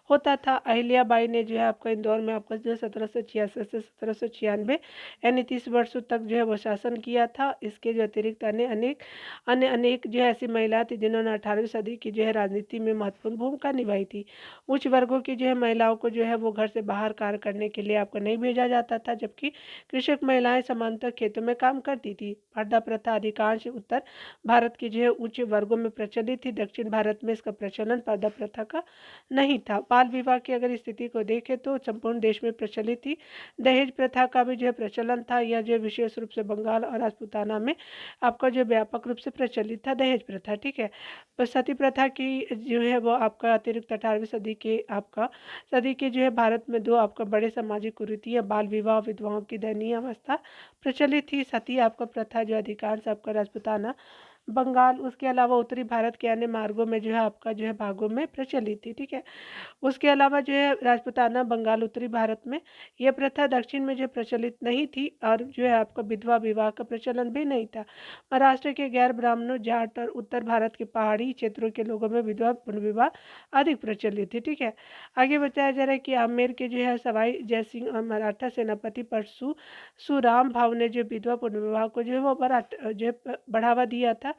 होता था। अहिल्याबाई ने जो है आपका इंदौर में आपका जो 1766 से 1796 यानी 30 वर्षों तक जो है वो शासन किया था। इसके जो अतिरिक्त अनेक जो है ऐसी महिला थी जिन्होंने 18वीं सदी की जो है राजनीति में महत्वपूर्ण भूमिका निभाई थी। उच्च वर्गों की जो है महिलाओं को जो है वो घर से बाहर कार्य करने के लिए आपको नहीं भेजा जाता था, जबकि कृषक महिलाएं समांतर खेतों में काम करती थी। पर्दा प्रथा अधिकांश उत्तर भारत के जो है उच्च वर्गों में प्रचलित थी। दक्षिण भारत में इसका प्रचलन पर्दा प्रथा का नहीं था। बाल विवाह की अगर स्थिति को देखें तो संपूर्ण देश में प्रचलित थी। दहेज प्रथा का भी जो है प्रचलन था। यह जो विशेष रूप से बंगाल और राजपूताना में आपका जो व्यापक रूप से प्रचलित था दहेज प्रथा, ठीक है। तो सती प्रथा की जो है वो आपका अतिरिक्त 18वीं सदी के जो है भारत में दो आपका बड़े सामाजिक कुरीतियाँ बाल विवाह, विधवाओं की दयनीय अवस्था प्रचलित थी। सती आपका प्रथा जो अधिकांश आपका राजपूताना बंगाल, उसके अलावा उत्तरी भारत के अन्य मार्गों में जो है आपका जो है भागों में प्रचलित थी, ठीक है। उसके अलावा जो है राजपूताना बंगाल उत्तरी भारत में यह प्रथा दक्षिण में जो प्रचलित नहीं थी, और जो है आपका विधवा विवाह का प्रचलन भी नहीं था। महाराष्ट्र के गैर ब्राह्मणों, जाट और उत्तर भारत के पहाड़ी क्षेत्रों के लोगों में विधवा पुनर्विवाह अधिक प्रचलित थी, ठीक है। आगे बताया जा रहा है कि आमेर के जो है सवाई जयसिंह और मराठा सेनापति परशुराम भाव ने जो विधवा पुनर्विवाह को जो है वो बढ़ावा दिया था।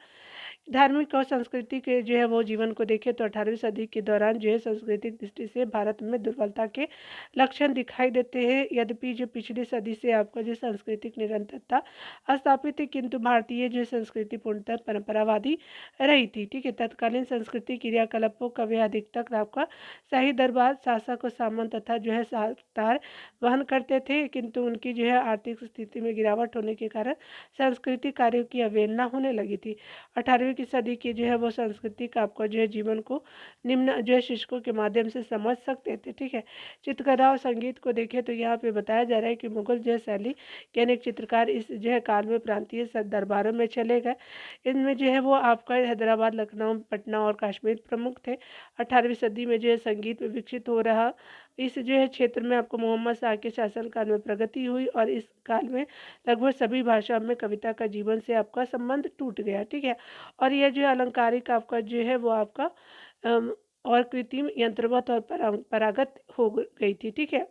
धार्मिक और संस्कृति के जो है वो जीवन को देखें तो 18वीं सदी के दौरान जो है सांस्कृतिक दृष्टि से भारत में दुर्बलता के लक्षण दिखाई देते हैं। यद्यपि जो पिछली सदी से आपका जो सांस्कृतिक निरंतरता स्थापित है, किंतु भारतीय जो संस्कृति पूर्णतः परंपरावादी रही थी, ठीक है। तत्कालीन संस्कृति क्रियाकलापों का वे अधिकतर आपका शाही दरबार, शासक और सामंत तथा जो है साहूकार वहन करते थे, किंतु उनकी जो है आर्थिक स्थिति में गिरावट होने के कारण सांस्कृतिक कार्यों की अवहेलना होने लगी थी। 18वीं की सदी की जो है वो सांस्कृतिक आपका जो है जीवन को निम्न जो है शिक्षकों के माध्यम से समझ सकते थे, ठीक है। चित्रकला और संगीत को देखें तो यहाँ पे बताया जा रहा है कि मुगल जो है शैली के अनेक चित्रकार इस जो है काल में प्रांतीय दरबारों में चले गए। इनमें जो है वो आपका हैदराबाद, लखनऊ, पटना और कश्मीर प्रमुख थे। 18वीं सदी में जो है संगीत विकसित हो रहा इस जो है क्षेत्र में आपको मोहम्मद शाह के शासनकाल में प्रगति हुई, और इस काल में लगभग सभी भाषाओं में कविता का जीवन से आपका संबंध टूट गया, ठीक है। और यह जो अलंकारिक आपका जो है वो आपका और कृत्रिम यंत्रवत और परंपरागत हो गई थी, ठीक है।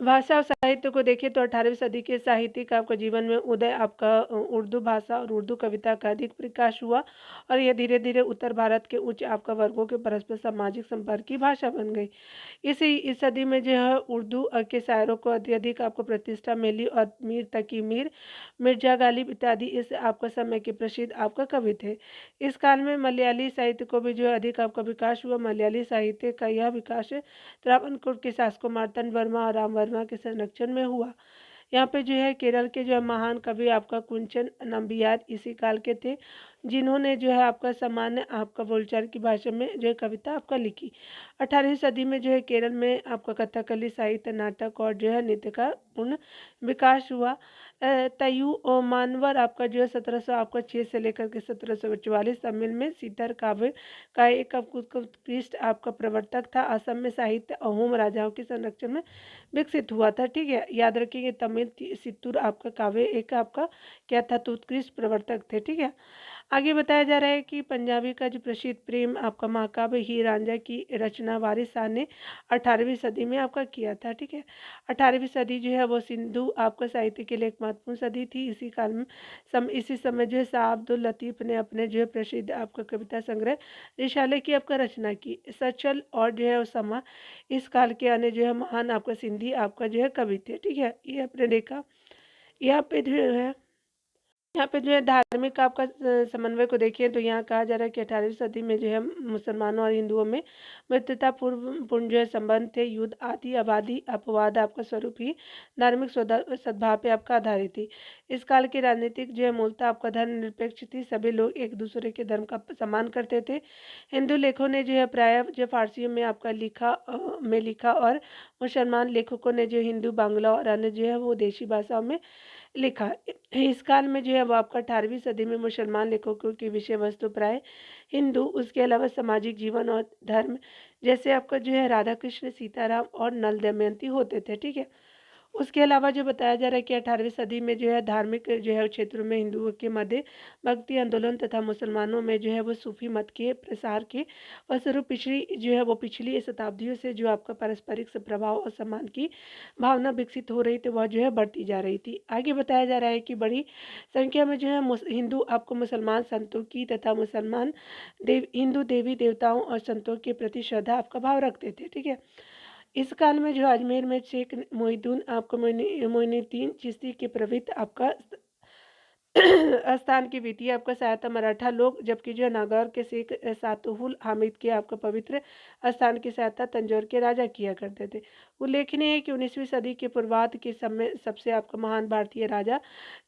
भाषा और साहित्य को देखें तो 18वीं सदी के साहित्यिक आपका जीवन में उदय आपका उर्दू भाषा और उर्दू कविता का अधिक प्रकाश हुआ, और यह धीरे धीरे उत्तर भारत के उच्च आपका वर्गों के परस्पर सामाजिक संपर्क की भाषा बन गई। इस सदी में जो है उर्दू के शायरों को अत्यधिक आपको प्रतिष्ठा मिली, और मीर तकी मीर, मिर्जा गालिब इत्यादि इस आपका समय के प्रसिद्ध आपका कवि थे। इस काल में मलयाली साहित्य को भी जो है अधिक आपका विकास हुआ। मलयाली साहित्य का यह विकास त्रावणकोर के शासकों मार्तंड वर्मा और राम वर्मा के संरक्षण में हुआ। यहाँ पे जो है केरल के जो है महान कवि आपका कुंचन नम्बियार इसी काल के थे, जिन्होंने जो है आपका सामान्य आपका बोलचाल की भाषा में जो है कविता आपका लिखी। 18वीं सदी में जो है केरल में आपका कथकली साहित्य, नाटक और जो है नृत्य का पूर्ण विकास हुआ। तयू और मानवर आपका जो है 1700 आपका 6 से लेकर के 1744 तमिल में सीतर काव्य का एक उत्कृष्ट आपका प्रवर्तक था। असम में साहित्य अहोम राजाओं के संरक्षण में विकसित हुआ था, ठीक है। याद रखिए तमिल सित्तूर आपका काव्य एक आपका क्या था तो उत्कृष्ट प्रवर्तक थे, ठीक है। आगे बताया जा रहा है कि पंजाबी का जो प्रसिद्ध प्रेम आपका महाकाव्य हीर रांझा की रचना वारिस शाह ने 18वीं सदी में आपका किया था, ठीक है। 18वीं सदी जो है वो सिंधु आपका साहित्य के लिए एक महत्वपूर्ण सदी थी। इसी काल में इसी समय जो है शाह अब्दुल लतीफ़ ने अपने जो है प्रसिद्ध आपका कविता संग्रह रिसाले की आपका रचना की। सचल और जो है समा इस काल के अन्य जो है महान आपका सिंधी आपका जो है कवि थे, ठीक है। ये आपने देखा। यहाँ पे जो है धार्मिक आपका समन्वय को देखिए तो यहाँ कहा जा रहा है कि 18वीं सदी में जो है मुसलमानों और हिंदुओं में पूर्ण जो है संबंध थे। युद्ध आदि आबादी अपवाद आपका स्वरूप ही धार्मिक सद्भाव पे आपका आधारित थी। इस काल की राजनीतिक जो है मूलतः आपका धर्मनिरपेक्ष थी। सभी लोग एक दूसरे के धर्म का सम्मान करते थे। हिंदू लेखों ने जो है प्राय जो फारसियों में आपका लिखा, और मुसलमान लेखकों ने जो हिंदू, बांग्ला और अन्य जो है वो देशी भाषाओं में लिखा। इस काल में जो है वो आपका 18वीं सदी में मुसलमान लेखकों की विषय वस्तु प्राय हिंदू, उसके अलावा सामाजिक जीवन और धर्म जैसे आपका जो है राधा कृष्ण, सीताराम और नल दमयंती होते थे, ठीक है। उसके अलावा जो बताया जा रहा है कि 18वीं सदी में जो है धार्मिक जो है क्षेत्रों में हिंदुओं के मध्य भक्ति आंदोलन तथा मुसलमानों में जो है वो सूफी मत के प्रसार के फलस्वरूप पिछली शताब्दियों से जो आपका पारस्परिक प्रभाव और सम्मान की भावना विकसित हो रही थी, वह जो है बढ़ती जा रही थी। आगे बताया जा रहा है कि बड़ी संख्या में जो है हिंदू आपको मुसलमान संतों की तथा मुसलमान हिंदू देवी देवताओं और संतों के प्रति श्रद्धा आपका भाव रखते थे, ठीक है। इस काल में जो अजमेर में शेख मोहिद्दीन आपको मोइनुद्दीन चिश्ती के प्रवृत्त आपका स्थान की विधि आपका सहायता मराठा लोग, जबकि जो नागौर के शेख सातुहुल हामिद के आपका पवित्र स्थान की सहायता तंजौर के राजा किया करते थे। उल्लेखनीय है कि 19वीं सदी के पूर्वार्ध के समय सबसे आपका महान भारतीय राजा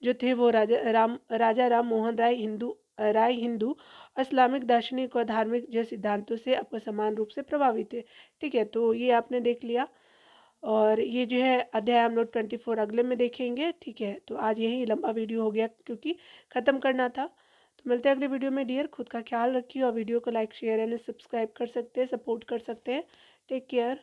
जो थे वो राजा राम मोहन राय हिंदू इस्लामिक दार्शनिक और धार्मिक जो सिद्धांतों से आपको समान रूप से प्रभावित थे, ठीक है। तो ये आपने देख लिया, और ये जो है अध्याय हम लोग 24 अगले में देखेंगे, ठीक है। तो आज यही लंबा वीडियो हो गया क्योंकि ख़त्म करना था। तो मिलते हैं अगले वीडियो में डियर, खुद का ख्याल रखिए और वीडियो को लाइक शेयर एंड सब्सक्राइब कर सकते हैं, सपोर्ट कर सकते हैं। Take care.